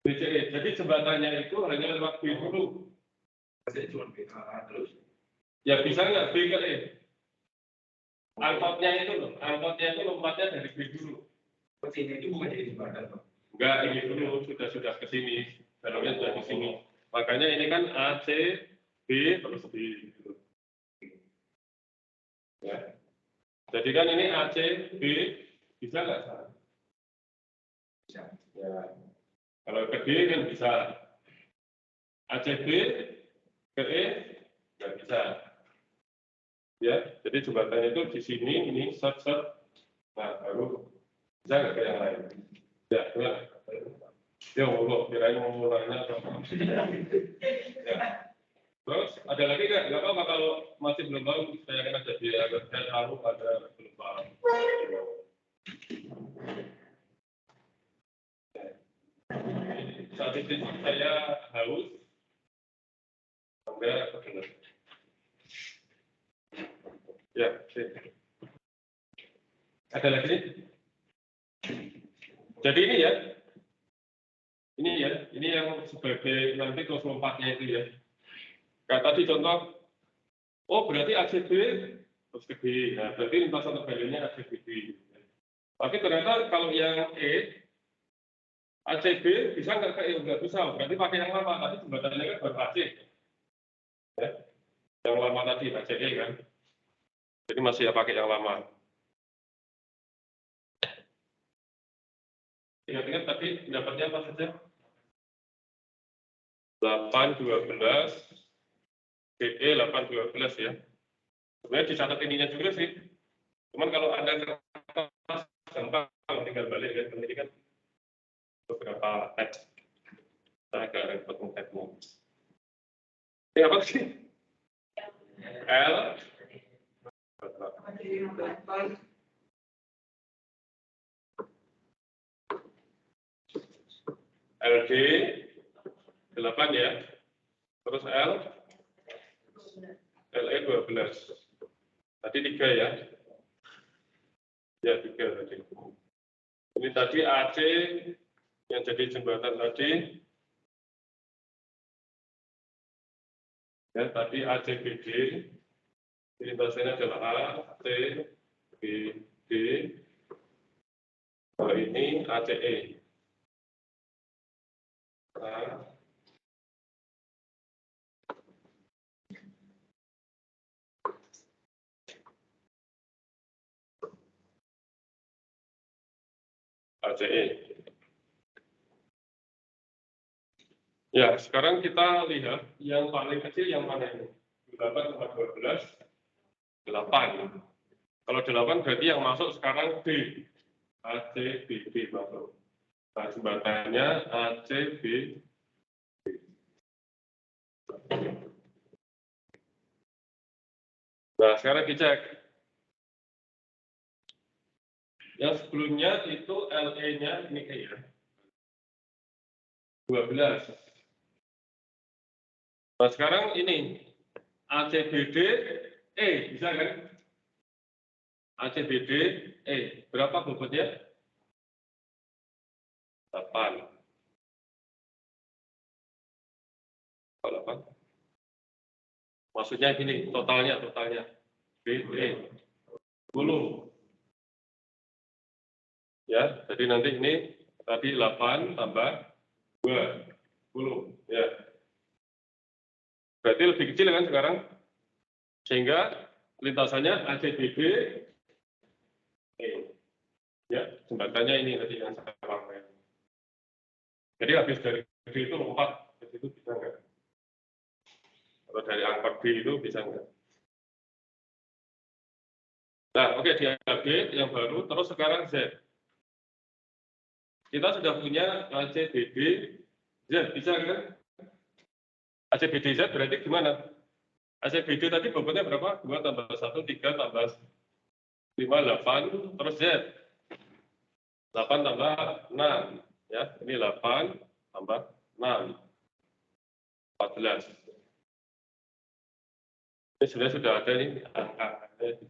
BCE. Jadi jembatannya itu hanya lewat B dulu. Saya cuma BA terus. Ya bisa nggak B ke E? Angkotnya itu lompatnya dari B dulu. Sini itu bukan jadi jembatan, Pak. Enggak, ini dulu sudah ke sini. Beloknya sudah di sini. Makanya ini kan A, C, B, terus B. Gitu. Ya. Jadi kan ini A, C, B, Bisa nggak sama? Bisa. Ya. Kalau ke D kan bisa. ACB ke E nggak bisa. Ya, jadi jembatannya itu di sini, ini set. Nah, baru bisa nggak ke yang lain? Ya, benar. Ya, monggo, kirain mau nanya apa? Ya. Terus ada lagi nggak apa-apa kalau masih belum tahu, saya akan aja dia agar saya tahu ada belum paham. Saat ini saya haus, sampai kebenar. Ya, sip. Ada lagi? Jadi ini yang sebagai nanti lompatnya itu ya. Kayak tadi contoh, oh berarti ACB terus ke D, nah berarti lintasan terbalinya ACBD. Tapi ternyata kalau yang E, ACB bisa nggak ke E? Nggak bisa, berarti pakai yang lama. Tadi jembatannya kan baru AC. Ya. Yang lama tadi, ACE kan. Jadi masih ya pakai yang lama. Ingat-ingat tadi dapatnya apa saja? 812, DE 812 ya. Sebenarnya dicatat ininya juga sih. Cuman kalau ada kertas gampang tinggal balik ya. Ini kan beberapa teks. Saya agak repot ngetekmu. Ini apa sih? L. LD 8 ya. Terus L. LE 12. Tadi 3 ya. Ya 3 tadi. Ini tadi AC yang jadi jembatan tadi. Ya, tadi ACBD. Lintasannya adalah A, C, B, D. Kalau ini ACE. A, ACE. Ya, sekarang kita lihat yang paling kecil yang mana ini? 8 sama 12, 8. Kalau 8 berarti yang masuk sekarang D. ACBD masuk. Nah, jembatannya ACB. Nah, sekarang dicek. Yang sebelumnya itu LE-nya ini ya. 12. Nah, sekarang ini ACBD E, bisa kan? ACBD E, berapa bobotnya? 8. 8. Maksudnya gini, totalnya. B, E, 10. Ya, jadi nanti ini tadi 8 tambah 2, 10. Ya. Berarti lebih kecil kan sekarang? Sehingga lintasannya ACBD E. Ya, jembatannya ini tadi yang saya pakai. Jadi habis dari D itu lompat ke situ bisa nggak? Atau dari angkot D itu bisa nggak? Nah, oke, di AB yang baru, terus sekarang Z. Kita sudah punya ACBD Z, bisa kan? ACBD Z berarti gimana? ACBD tadi bobotnya berapa? 2 tambah 1, 3 tambah 5, 8, terus Z. 8 tambah 6. Ya, ini 8 tambah 6. 14. Ini sebenarnya sudah ada ini angka 14.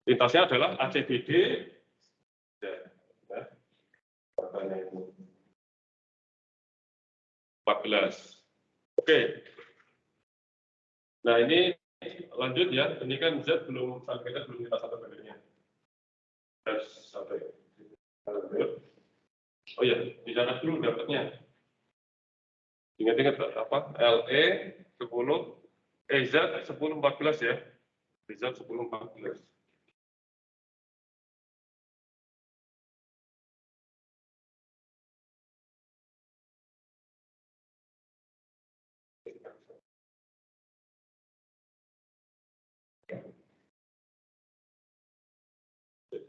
Lintasnya adalah ACBD Z. Ya. 14. Oke. Nah, ini lanjut ya. Ini kan Z belum kita belum kita satu badannya. Sampai. Oh ya, dicatat dulu dapatnya. Ingat-ingat apa? LE 10, EZ 10 14 ya. Bisa 10-14.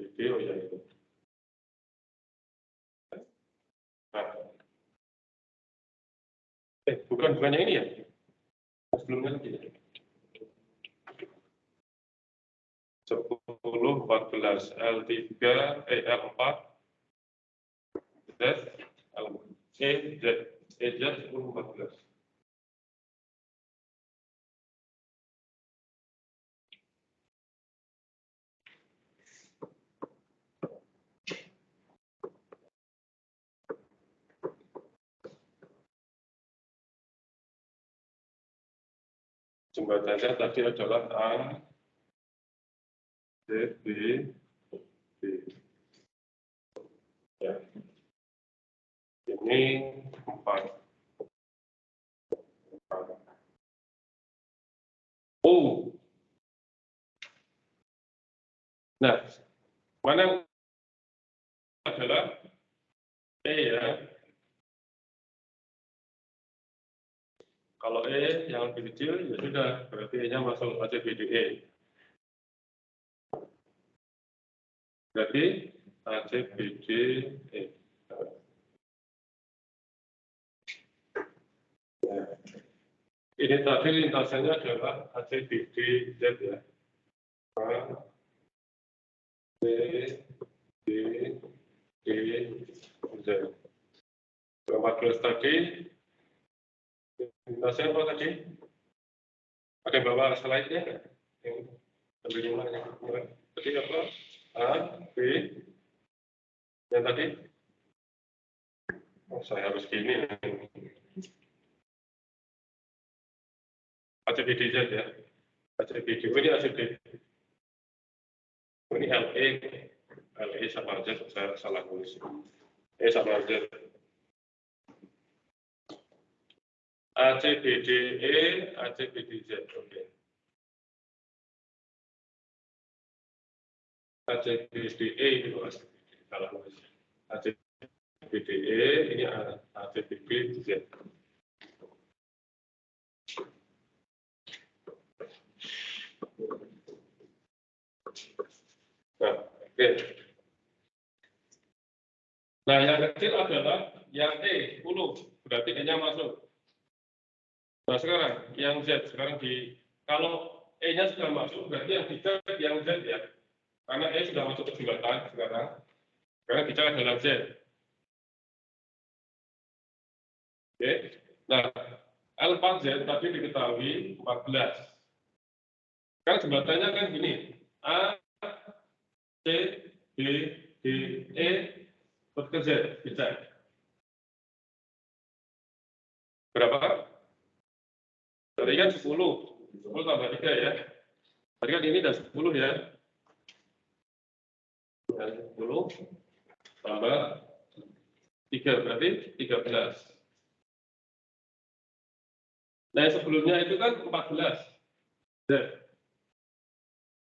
Video ya itu. Nah, bukannya ini ya? Sebelumnya lagi. 10-14 L3 L4 Z EZ 10-14. Jembatannya tadi adalah A, C, B, D. Ya. Ini 4. Oh. Nah, mana yang adalah E ya. Kalau E yang lebih kecil, ya sudah. Berarti E-nya masuk ACBDE. Berarti ACBDE. Nah, ini tadi lintasannya adalah ACBDZ ya. A, B, D, D, Z. 14 tadi, lintasnya apa tadi? Ada yang bawa slide-nya nggak? Yang ambil yang mana? Tadi apa? A, B, yang tadi? Oh, saya harus gini. ACBDZ ya. ACBD, oh, ini ACBD. Oh, ini LE. LE sama Z, saya salah nulis. E sama Z. ACBDE, ACBDZ, oke. ACBDE itu salah nulis. ACBDE ini ACBDZ. Nah, oke. Nah, yang kecil adalah yang E, 10. Berarti E-nya masuk. Nah, sekarang yang Z, sekarang kalau E-nya sudah masuk, berarti yang dicek yang Z ya. Karena E sudah masuk ke jembatan sekarang. Sekarang dicek adalah Z. Oke. Nah, L4Z tadi diketahui 14. Sekarang jembatannya kan gini. A, C, B, D, E, ke Z. Dicek. Berapa? Tadi kan 10. 10 tambah 3 ya. Tadi kan ini udah 10 ya. 10 tambah 3 berarti 13. Nah, yang sebelumnya itu kan 14. Z.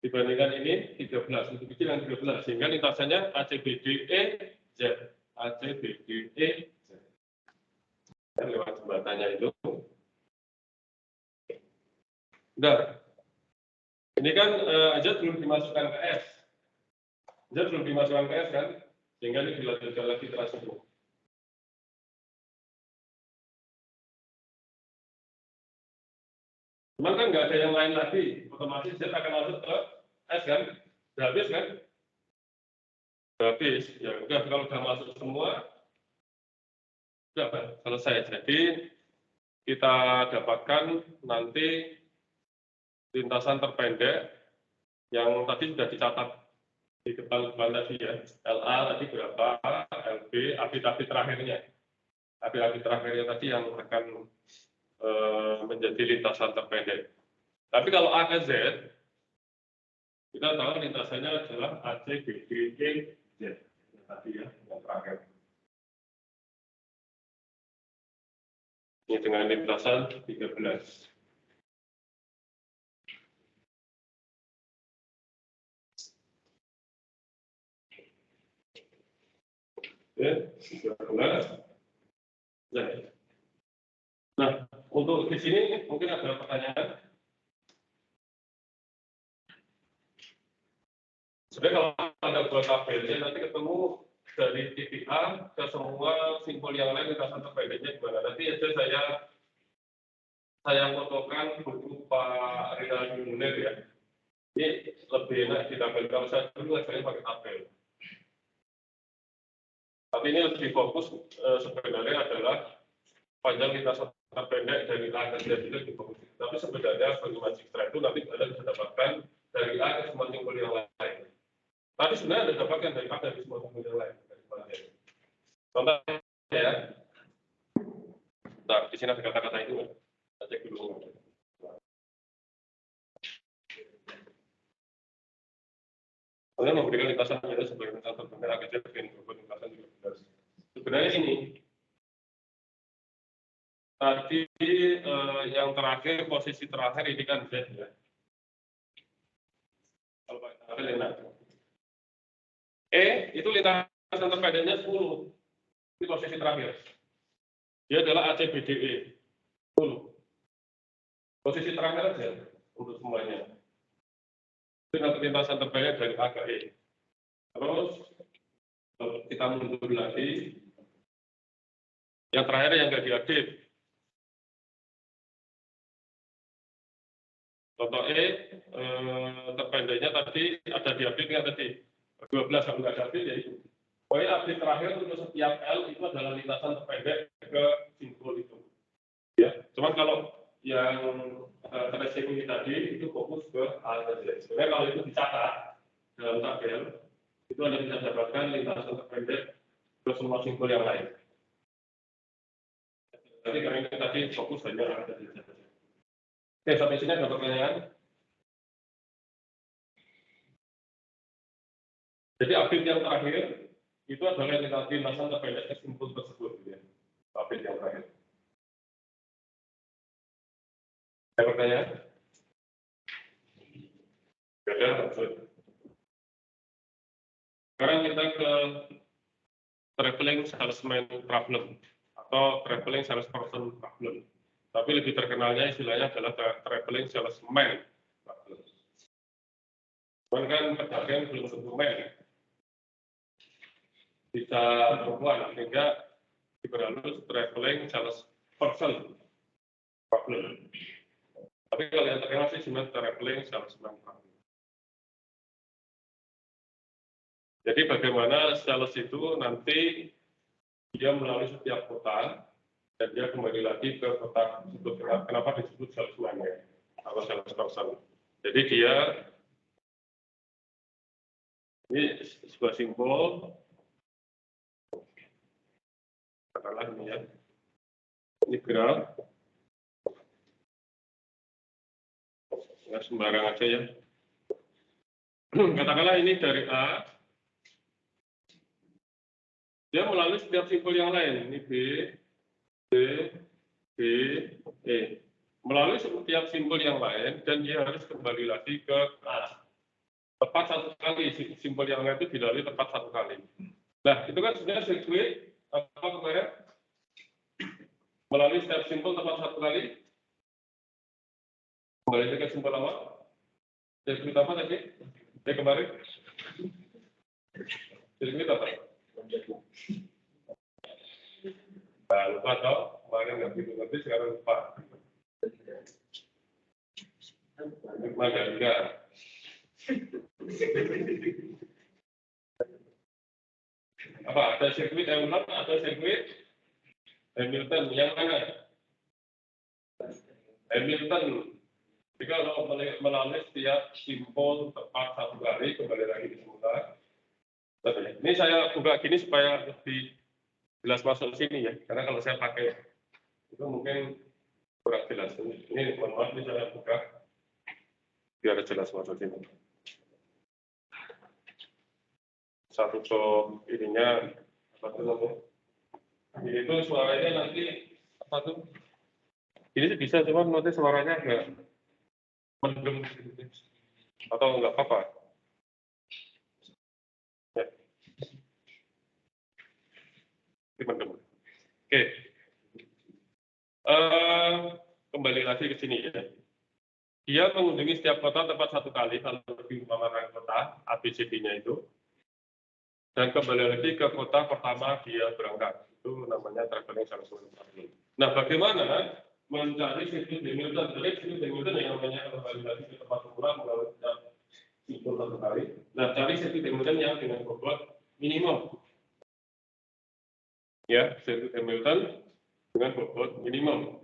Dibandingkan ini 13, lebih kecil yang 13. Sehingga lintasannya ACBDE Z. ACBDE Z. Lewat jembatannya itu. Udah. Ini kan Z belum dimasukkan ke S. Z belum dimasukkan ke S kan? Sehingga ini dilanjutkan lagi transfer. Cuman kan nggak ada yang lain lagi, otomatis Z akan masuk ke S kan? Sudah habis kan? Sudah habis, ya udah kalau sudah masuk semua, sudah selesai. Jadi kita dapatkan nanti lintasan terpendek yang tadi sudah dicatat di depan tadi ya. LA tadi berapa, LB, API terakhirnya. API terakhirnya tadi yang akan menjadi lintasan terpendek. Tapi kalau A ke Z, kita tahu lintasannya adalah AC, BD, E, Z. Tadi ya, yang terakhir. Ini dengan lintasan 13. Ya, 13. Nah, untuk di sini mungkin ada pertanyaan. Sebenarnya kalau Anda buat tabelnya nanti ketemu dari titik A ke semua simpul yang lain lintasan terpendeknya gimana. Nanti aja saya fotokan buku Pak Rinaldi Munir ya. Ini lebih enak di tabel. Kalau saya dulu saya pakai tabel. Tapi ini lebih fokus sebenarnya adalah panjang lintasan terpendek dari A ke Z itu lebih fokus. Tapi sebenarnya bagi magic strike itu nanti Anda bisa dapatkan dari A ke semua simpul yang lain. Tapi sebenarnya Anda dapatkan dari A dari semua simpul yang lain. Contohnya ya. Nah, di sini ada kata-kata itu. Saya cek dulu. Kemudian memberikan lintasan itu sebagai lintasan terpendek A ke Z dengan lintasan juga benar. Sebenarnya ini tadi yang terakhir, posisi terakhir ini kan Z ya. Kalau pakai tabel enak. Itu lintasan terpendeknya 10. Ini posisi terakhir. Dia adalah ACBDE 10. Posisi terakhir aja untuk semuanya. Itu nanti lintasan terpendek dari A ke E. Terus kita mundur lagi. Yang terakhir yang nggak diupdate. Contoh terpendeknya tadi ada diupdate nggak tadi? 12 kalau nggak update ya itu. Pokoknya update terakhir untuk setiap L itu adalah lintasan terpendek ke simpul itu. Ya, cuman kalau yang resiko tadi itu fokus ke A dan Z. Sebenarnya kalau itu dicatat dalam tabel, itu Anda bisa dapatkan lintasan terpendek ke semua simpul yang lain. Jadi karena ini tadi fokus hanya A dan Z. Oke, sampai sini ada pertanyaan? Jadi update yang terakhir itu adalah lintasan terpendek ke simpul tersebut. Ya. Update yang terakhir. Ada pertanyaan? Ada, maksud. Sekarang kita ke traveling salesman problem atau traveling salesperson problem. Tapi lebih terkenalnya istilahnya adalah traveling salesman problem. Cuman kan pedagang belum tentu men. Bisa perempuan, sehingga diperhalus traveling salesperson problem. Tapi kalau yang terkenal sih cuma traveling salesman problem. Jadi bagaimana sales itu nanti dia melalui setiap kota dan dia kembali lagi ke kota tersebut. Kenapa disebut salesman ya? Atau salesperson. Jadi dia ini sebuah simbol katakanlah ini ya. Ini graf. Ya, sembarang aja ya. Katakanlah ini dari A. Dia melalui setiap simpul yang lain. Ini B, C, B, E. Melalui setiap simpul yang lain dan dia harus kembali lagi ke A. Tepat satu kali, simpul yang lain itu dilalui tepat satu kali. Nah, itu kan sebenarnya sirkuit apa kemarin? Melalui setiap simpul tepat satu kali. Kembali ke simpul awal. Sirkuit apa tadi? Kemarin? Sirkuit apa? Nah, lupa tau, kemarin nggak begitu ngerti, sekarang lupa. Mandalika. Apa, ada sirkuit Hamilton, ada sirkuit Hamilton, yang mana? Hamilton. Jika kalau melalui setiap simpul tepat satu kali, kembali lagi di semula. Ini saya buka gini supaya lebih jelas masuk sini ya, karena kalau saya pakai itu mungkin kurang jelas. Ini mohon maaf, ini saya buka biar jelas masuk sini. Satu cok ininya apa tuh namanya? Ini tuh suaranya nanti apa tuh? Ini sih bisa, cuma nanti suaranya agak mendem atau enggak apa-apa. Ya. teman-teman. Oke. Kembali lagi ke sini ya. Dia mengunjungi setiap kota tepat 1 kali kalau diumpamakan kota ABCD-nya itu. Dan kembali lagi ke kota pertama dia berangkat. Itu namanya traveling salesman. Nah, bagaimana mencari sirkuit Hamilton? Jadi sirkuit Hamilton yang namanya kembali lagi ke tempat semula melalui siklus 1 kali. Nah, cari sirkuit Hamilton yang dengan bobot minimum. Ya, sirkuit Hamilton dengan bobot minimum.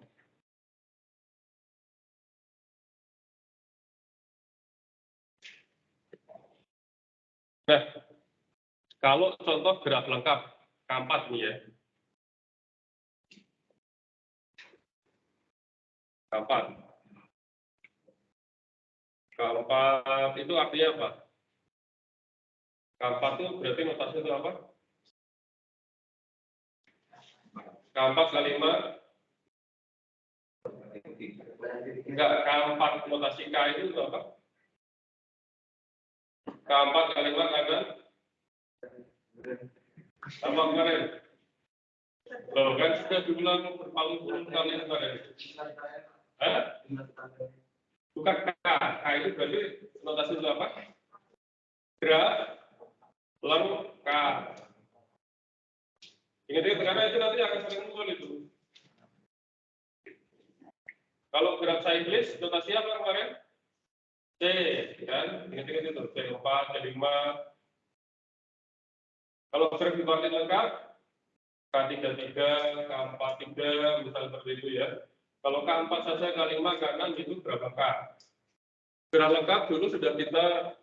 Nah, kalau contoh graf lengkap K4 nih ya. K4. K4 itu artinya apa? K4 itu berarti notasi itu apa? K4 kali 5. Enggak, K4 notasi K itu apa? K4 kali 5 kanan. Sama kemarin. Loh, kan sudah diulang berpuluh-puluh kali kemarin. Hah? Bukan K. K itu berarti notasi itu apa? Graf lengkap. Ingat-ingat karena itu nanti akan sering muncul itu. Kalau graf cyclist notasi apa kemarin? C, kan? Ingat-ingat itu. C4, C5. Kalau graf dipartit lengkap, K33, K43, misalnya seperti itu ya. Kalau K4 saja, K5, K6 itu berapa K? Graf lengkap dulu sudah kita,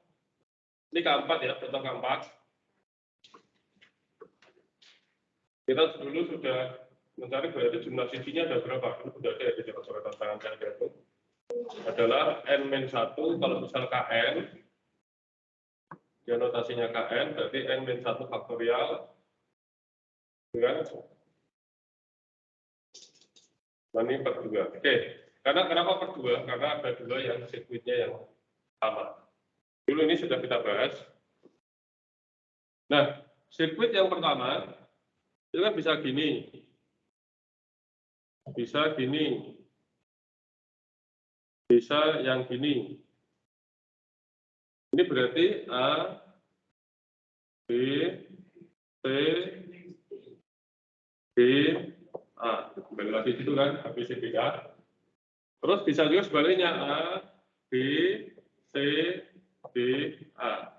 ini K4 ya, contoh K4. Kita dulu sudah mencari berarti jumlah sisinya ada berapa? Itu sudah ada di coret tangan saya itu. Adalah N-1, kalau misal KN, ya notasinya KN, berarti N-1 faktorial, kan? Nah, ini per 2. Oke, karena kenapa per 2? Karena ada 2 yang sirkuitnya yang sama. Dulu ini sudah kita bahas. Nah, sirkuit yang pertama, itu kan bisa gini. Bisa gini. Bisa yang gini. Ini berarti A, B, C, D, A. Kembali lagi itu kan, A, B, C, D, A. Terus bisa juga sebaliknya A, B, C, D, A.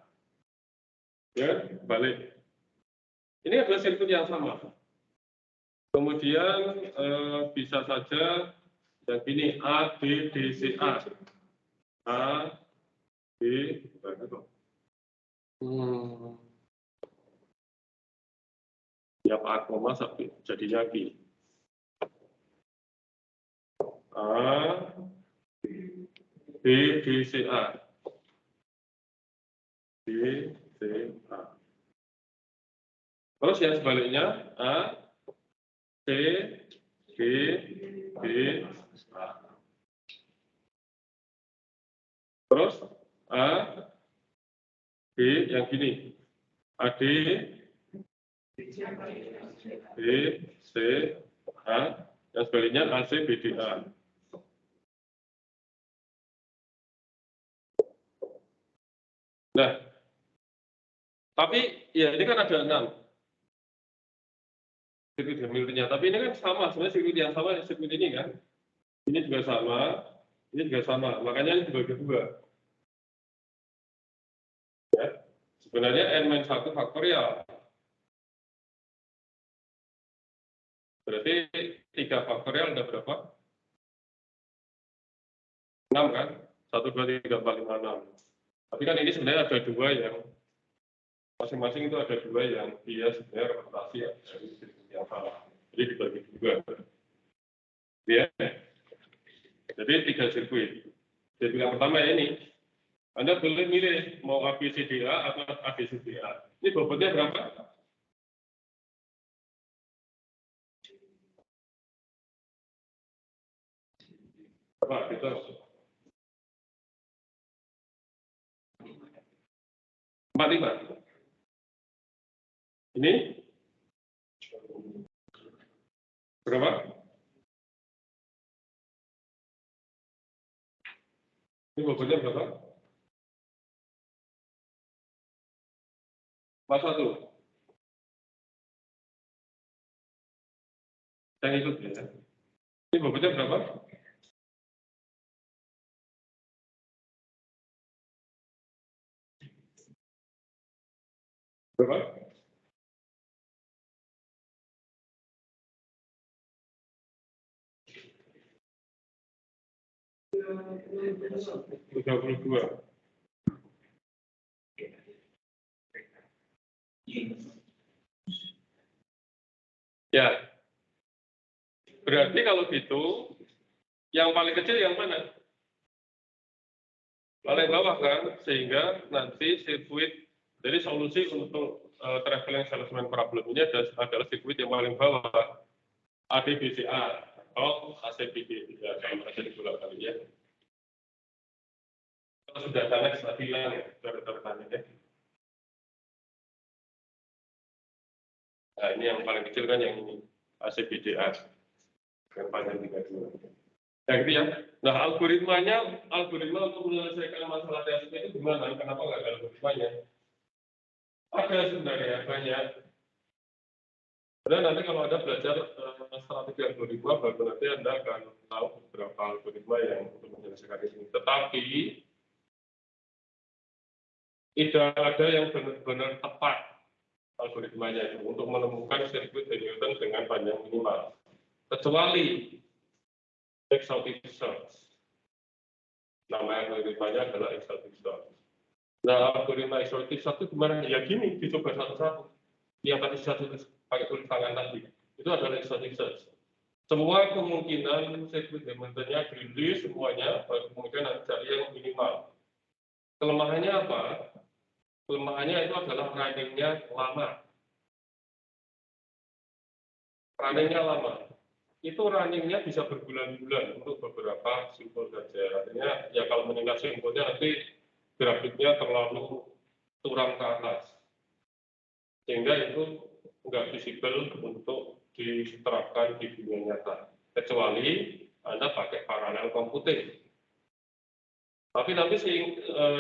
Ya, balik. Ini adalah sirkuit yang sama. Kemudian bisa saja yang ini A, B, D, C, A. A, B, ya A koma sampai jadinya B. A, B, D, C, A. B, C, A. Terus yang sebaliknya A, C, B, B, A. Terus A, B yang gini. AD, B, C, A. Yang sebaliknya AC, BD, A. Nah, tapi ya ini kan ada 6 sirkuit Hamiltonnya, tapi ini kan sama, sebenarnya sirkuit yang sama sirkuit ini kan. Ini juga sama, makanya ini dibagi 2. Ya. Sebenarnya N-1 faktorial. Berarti 3 faktorial ada berapa? 6 kan? 1, 2, 3, 4, 5, 6. Tapi kan ini sebenarnya ada 2 yang masing-masing itu ada 2 yang dia sebenarnya representasi ya, dari sirkuit yang salah. Jadi dibagi 2. Ya. Jadi 3 sirkuit. Sirkuit yang pertama ini, Anda boleh milih mau ABCDA atau ABCDA. Ini bobotnya berapa? Berapa gitu? Ini Berapa? Ini bobotnya berapa? 41. Yang itu ya. Ini bobotnya berapa? Berapa? 32. Ya, berarti kalau gitu, yang paling kecil yang mana? Paling bawah kan, sehingga nanti sirkuit, jadi solusi untuk traveling salesman problem ini adalah sirkuit yang paling bawah, ADBCA atau ACBD, ya sama saja diulang kali ya. Kalau sudah tamat sudah hilang ya, sudah tertanya ya. Nah ini yang paling kecil kan yang ini, ACBDA, yang panjang 32. Ya gitu ya. Nah algoritma untuk menyelesaikan masalah TSP itu gimana? Kenapa nggak ada algoritmanya? Ada sebenarnya banyak. Karena nanti kalau Anda belajar strategi algoritma, baru nanti Anda akan tahu beberapa algoritma yang untuk menyelesaikan ini. Tetapi tidak ada yang benar-benar tepat algoritmanya itu untuk menemukan sirkuit Newton dengan panjang minimal. Kecuali exotic search. Nama algoritmanya adalah exotic search. Nah, algoritma exotic search itu gimana? Ya gini, dicoba satu-satu. Yang tadi satu pakai tulis tangan tadi, itu adalah exotic search. Semua kemungkinan sirkuit Hamiltonnya dirilis semuanya, baru kemudian nanti cari yang minimal. Kelemahannya apa? Kelemahannya itu adalah runningnya lama. Runningnya lama. Itu runningnya bisa berbulan-bulan untuk beberapa simpul saja. Artinya ya kalau meningkat simpulnya nanti grafiknya terlalu turun ke atas. Sehingga itu nggak visible untuk diterapkan di dunia nyata. Kecuali Anda pakai paralel computing. Tapi nanti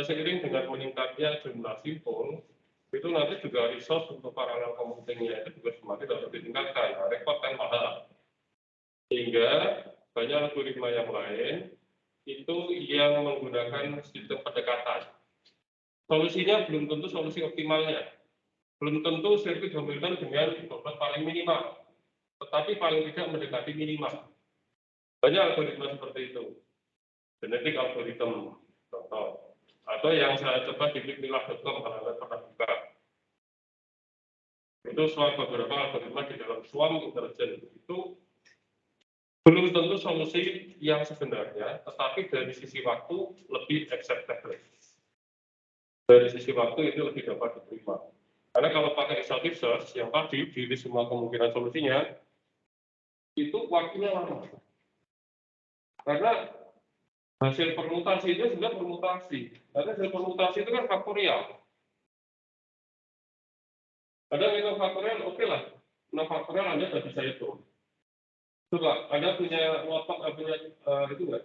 seiring dengan meningkatnya jumlah simpul, itu nanti juga resource untuk paralel computingnya itu juga semakin harus ditingkatkan. Nah, repot kan mahal. Sehingga banyak algoritma yang lain itu yang menggunakan sistem pendekatan. Solusinya belum tentu solusi optimalnya. Belum tentu sirkuit Hamilton dengan bobot paling minimal, tetapi paling tidak mendekati minimal. Banyak algoritma seperti itu. Genetik algoritma, contoh. Atau yang saya coba di bigmilah.com kalau Anda pernah buka. Itu beberapa algoritma di dalam swarm intelligence itu belum tentu solusi yang sebenarnya, tetapi dari sisi waktu lebih acceptable. Dari sisi waktu itu lebih dapat diterima. Karena kalau pakai exotic search yang tadi di semua kemungkinan solusinya itu waktunya lama. Karena hasil permutasi itu sudah permutasi. Karena hasil permutasi itu kan faktorial. Ada nilai faktorial, oke lah. Nah faktorial Anda sudah bisa hitung. Coba, Anda punya lotok, punya itu nggak?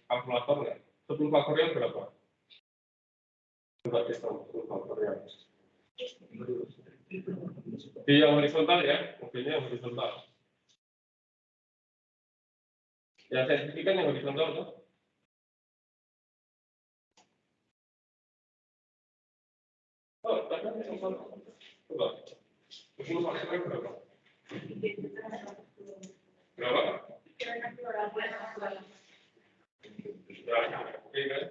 Kalkulator nggak? 10 faktorial berapa? Coba hitung 10 faktorial. Di yang horizontal ya, mobilnya yang horizontal. Yang saya buktikan yang horizontal tuh. Oh, ada horizontal. Coba. 10 faktorial berapa? Berapa? Oke kan?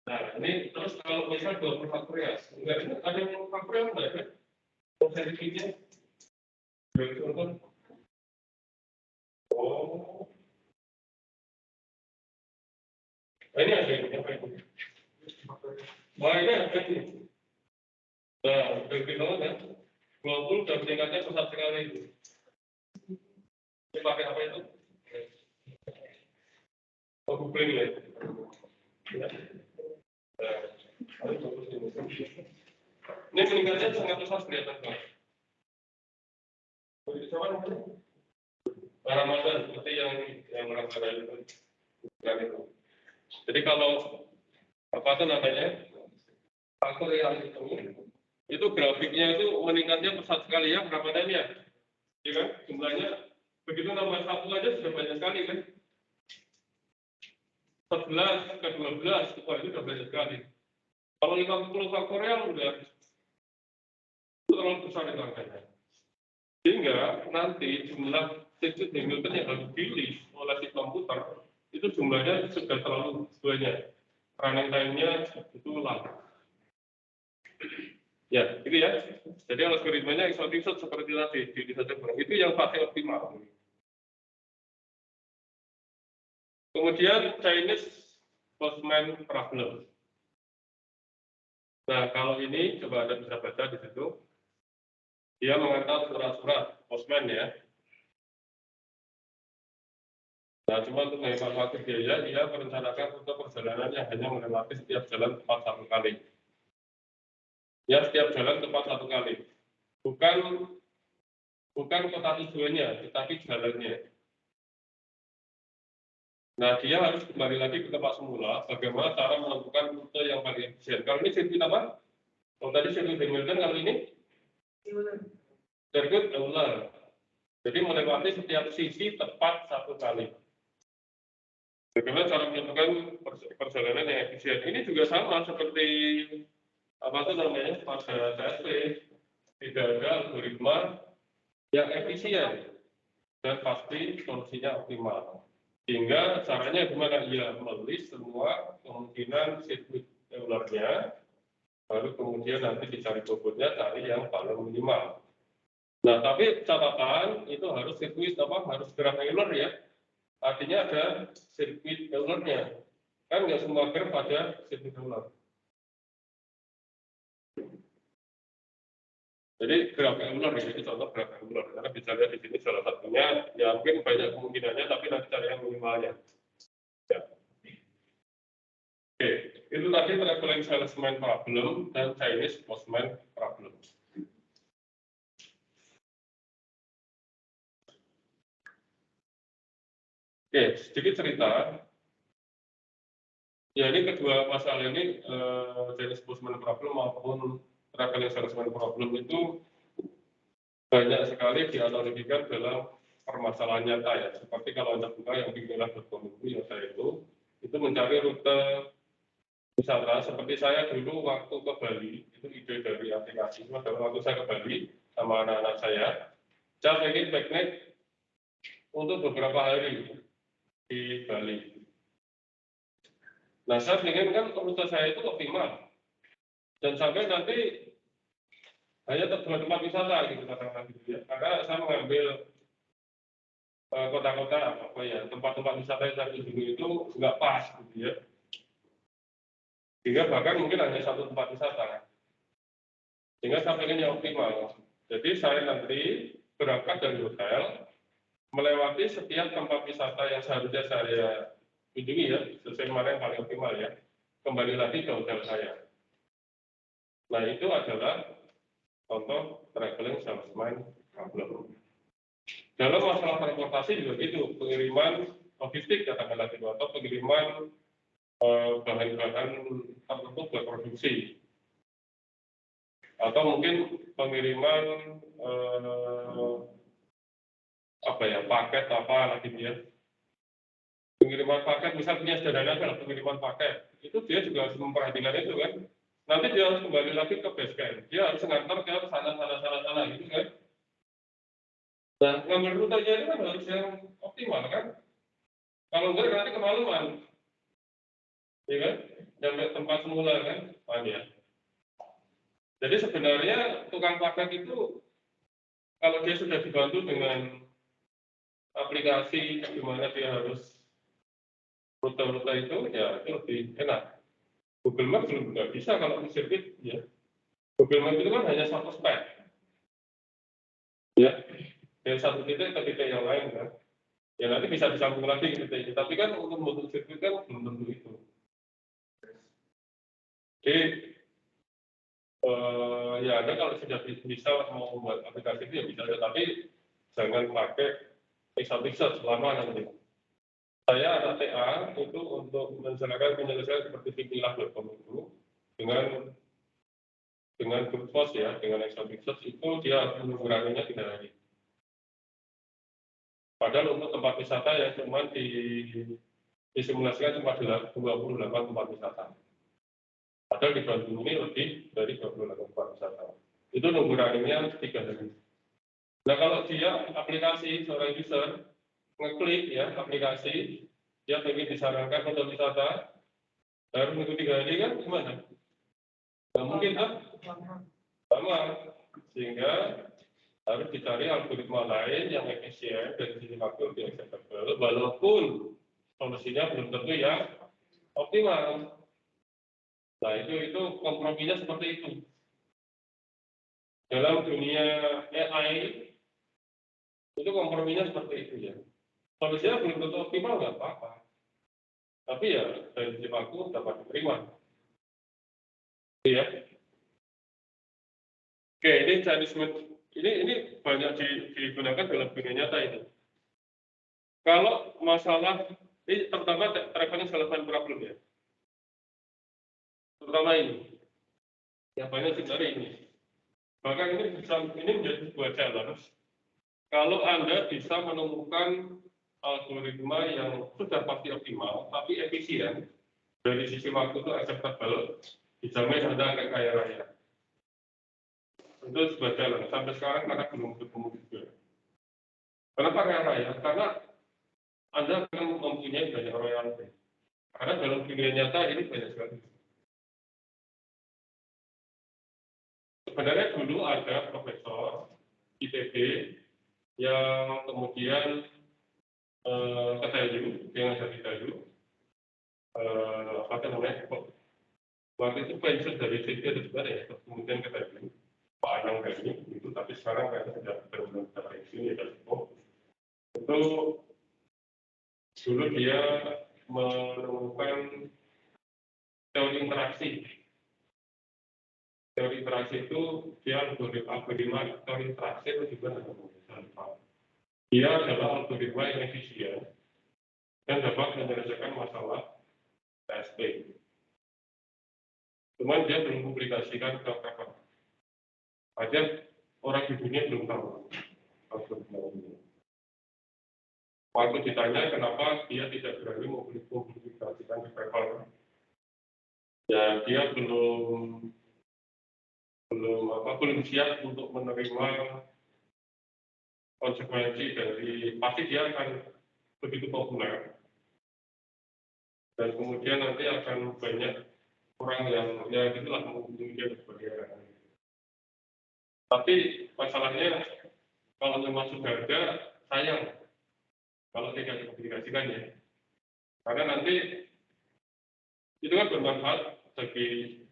Nah, ini terus kalau misal 20 faktorial, enggak ini ada yang faktorial enggak kan? Sertifikatnya bercontoh. Oh, nah, ini ada yang apa ini? Wah ini ada ini. Nah, udah gitu kan? Global dan meningkatnya pesat sekali itu. Ini pakai apa itu? Oh, Google ya. Ya. Ini meningkatnya sangat besar kelihatan kan? Ramadan seperti yang Ramadan itu. Bukan itu. Jadi kalau apa itu namanya faktor yang itu grafiknya itu meningkatnya pesat sekali ya Ramadannya, ya kan? Jumlahnya begitu nambah satu aja sudah banyak sekali kan? 11 ke 12 itu sudah banyak sekali. Kalau 50 faktorial udah terlalu besar itu angkanya. Sehingga nanti jumlah sirkuit Hamilton yang harus dirilis oleh si komputer itu jumlahnya sudah terlalu banyak. Running time-nya itu lama. Ya, gitu ya. Jadi algoritmanya isotipsot seperti tadi di itu yang pakai optimal. Kemudian Chinese Postman Problem. Nah, kalau ini coba Anda bisa baca di situ. Dia mengantar surat-surat postman ya. Nah, cuma untuk menghemat waktu biaya, dia merencanakan rute perjalanan yang hanya melewati setiap jalan tepat satu kali. Ya, setiap jalan tepat satu kali. Bukan kota tujuannya, tetapi jalannya. Nah, dia harus kembali lagi ke tempat semula. Bagaimana cara menentukan rute yang paling efisien? Kalau ini sirkuit apa? Kalau tadi sirkuit Hamilton, kalau ini sirkuit Euler. Jadi melewati setiap sisi tepat satu kali. Bagaimana cara menentukan perjalanan yang efisien? Ini juga sama seperti apa itu namanya pada TSP. Tidak ada algoritma yang efisien dan pasti solusinya optimal. Sehingga caranya gimana? Ya melis semua kemungkinan sirkuit Eulernya, lalu kemudian nanti dicari bobotnya, cari yang paling minimal. Nah, tapi catatan itu harus sirkuit apa? Harus graf Euler ya. Artinya ada sirkuit Eulernya. Kan nggak semua graf ada sirkuit Euler. Jadi graf Euler ini contoh graf Euler. Karena bisa lihat di sini salah satunya, ya mungkin banyak kemungkinannya, tapi nanti cari yang minimalnya. Ya. Oke, itu tadi traveling salesman problem dan Chinese postman problem. Oke, sedikit cerita. Ya, ini kedua masalah ini, Chinese postman problem maupun traveling salesman problem itu banyak sekali dianalogikan dalam permasalahan nyata ya. Seperti kalau Anda buka yang bimbingan.com itu yang saya itu mencari rute wisata. Seperti saya dulu waktu ke Bali, itu ide dari aplikasi itu adalah waktu saya ke Bali sama anak-anak saya ingin piknik untuk beberapa hari di Bali. Nah, saya ingin kan rute saya itu optimal dan sampai nanti hanya dua tempat wisata gitu katakan gitu ya. Karena saya mengambil kota-kota apa ya tempat-tempat wisata yang saya kunjungi itu nggak pas gitu ya. Sehingga bahkan mungkin hanya satu tempat wisata. Sehingga saya ingin yang optimal. Jadi saya nanti berangkat dari hotel melewati setiap tempat wisata yang seharusnya saya kunjungi ya, sesuai mana yang paling optimal ya, kembali lagi ke hotel saya. Nah, itu adalah contoh traveling salesman problem. Dalam masalah transportasi juga gitu, pengiriman logistik katakanlah gitu, atau pengiriman bahan-bahan tertentu buat produksi, atau mungkin pengiriman paket apa lagi dia. Pengiriman paket, misalnya sederhana adalah pengiriman paket, itu dia juga harus memperhatikan itu kan. Nanti dia harus kembali lagi ke base camp, dia harus ngantar ke sana gitu kan. Nah, ngambil rutenya itu kan harus yang optimal kan. Kalau enggak nanti kemaluan, ya kan? Sampai tempat semula kan, ya. Jadi sebenarnya tukang paket itu kalau dia sudah dibantu dengan aplikasi di mana dia harus rute-rute itu ya itu lebih enak. Google Maps belum nggak bisa kalau di sirkuit ya. Google Maps itu kan hanya satu spek. Ya, dari satu titik ke titik yang lain kan. Ya nanti bisa disambung lagi ke titik itu. Tapi kan untuk membentuk sirkuit kan belum tentu itu. Jadi ya Anda kalau sudah bisa mau membuat aplikasi itu ya bisa, tapi jangan pakai exotic search selama nanti. Saya anak TA itu untuk menyelesaikan seperti vplah.com itu dengan brute force ya, dengan exotic search itu dia menguranginya 3 hari. Padahal untuk tempat wisata yang cuma disimulasikan cuma 28 tempat wisata. Padahal di Bandung ini lebih dari 28 tempat wisata. Itu menguranginya 3 hari. Nah kalau dia aplikasi seorang user ngeklik ya aplikasi, dia ingin disarankan untuk wisata, harus menunggu 3 hari kan gimana? Nggak mungkin kan? Sama, sehingga harus dicari algoritma lain yang efisien dari sisi waktu lebih acceptable, walaupun solusinya belum tentu yang optimal. Nah itu komprominya seperti itu. Dalam dunia AI itu komprominya seperti itu ya. Solusinya belum tentu optimal nggak apa-apa, tapi ya dari sisi waktu dapat diterima. Ya. Oke, ini Chinese ini banyak digunakan dalam dunia nyata ini. Kalau masalah ini terutama traveling salesman problem ya, terutama ini, yang banyak sebenarnya ini. Bahkan ini menjadi sebuah challenge. Kalau Anda bisa menemukan algoritma yang sudah pasti optimal, tapi efisien dari sisi waktu itu acceptable, dijamin Anda akan kaya raya. Itu sebuah challenge. Sampai sekarang karena belum ketemu juga. Kenapa kaya raya? Karena Anda akan mempunyai banyak royalti. Karena dalam dunia nyata ini banyak sekali. Sebenarnya dulu ada profesor ITB yang kemudian ke Dayu, yang jadi Dayu, apa namanya? Waktu itu pensiun dari CT itu sebenarnya ya, kemudian ke Dayu, Pak Anang Dayu itu, tapi sekarang kayaknya sudah benar-benar pensiun ya dari itu. Dulu dia menemukan teori interaksi. Teori interaksi itu dia algoritma teori interaksi itu juga namanya. Dia adalah algoritma yang efisien dan dapat menyelesaikan masalah TSP. Cuman dia belum publikasikan ke paper. Aja orang di dunia belum tahu algoritma ini. Waktu ditanya kenapa dia tidak berani mempublikasikan ke paper, ya dia belum siap untuk menerima konsekuensi dari pasti dia akan begitu populer dan kemudian nanti akan banyak orang yang ya itulah menghubungi dia sebagai tapi masalahnya kalau memang sudah ada sayang kalau tidak dipublikasikan ya karena nanti itu kan bermanfaat bagi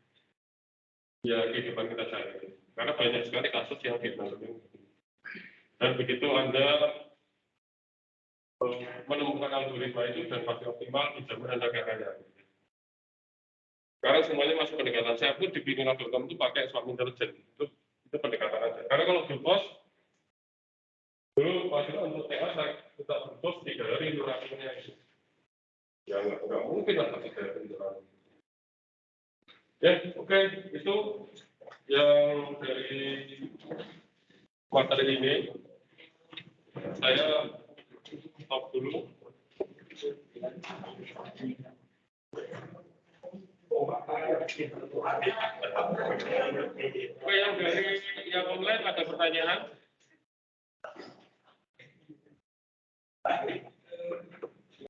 ya kehidupan kita sehari-hari karena banyak sekali kasus yang kita dan begitu Anda menemukan algoritma itu dan pasti optimal dijamin Anda kaya. Sekarang semuanya masuk pendekatan. Saya pun di Binola.com itu pakai swap intelligence itu pendekatan aja. Karena kalau Brute dulu maksudnya untuk TA saya tetap Brute 3 hari durasinya itu. Ya nggak mungkin lah 3 hari durasi. Ya oke, itu yang dari materi ini saya stop dulu. Oke, yang dari yang online ada pertanyaan?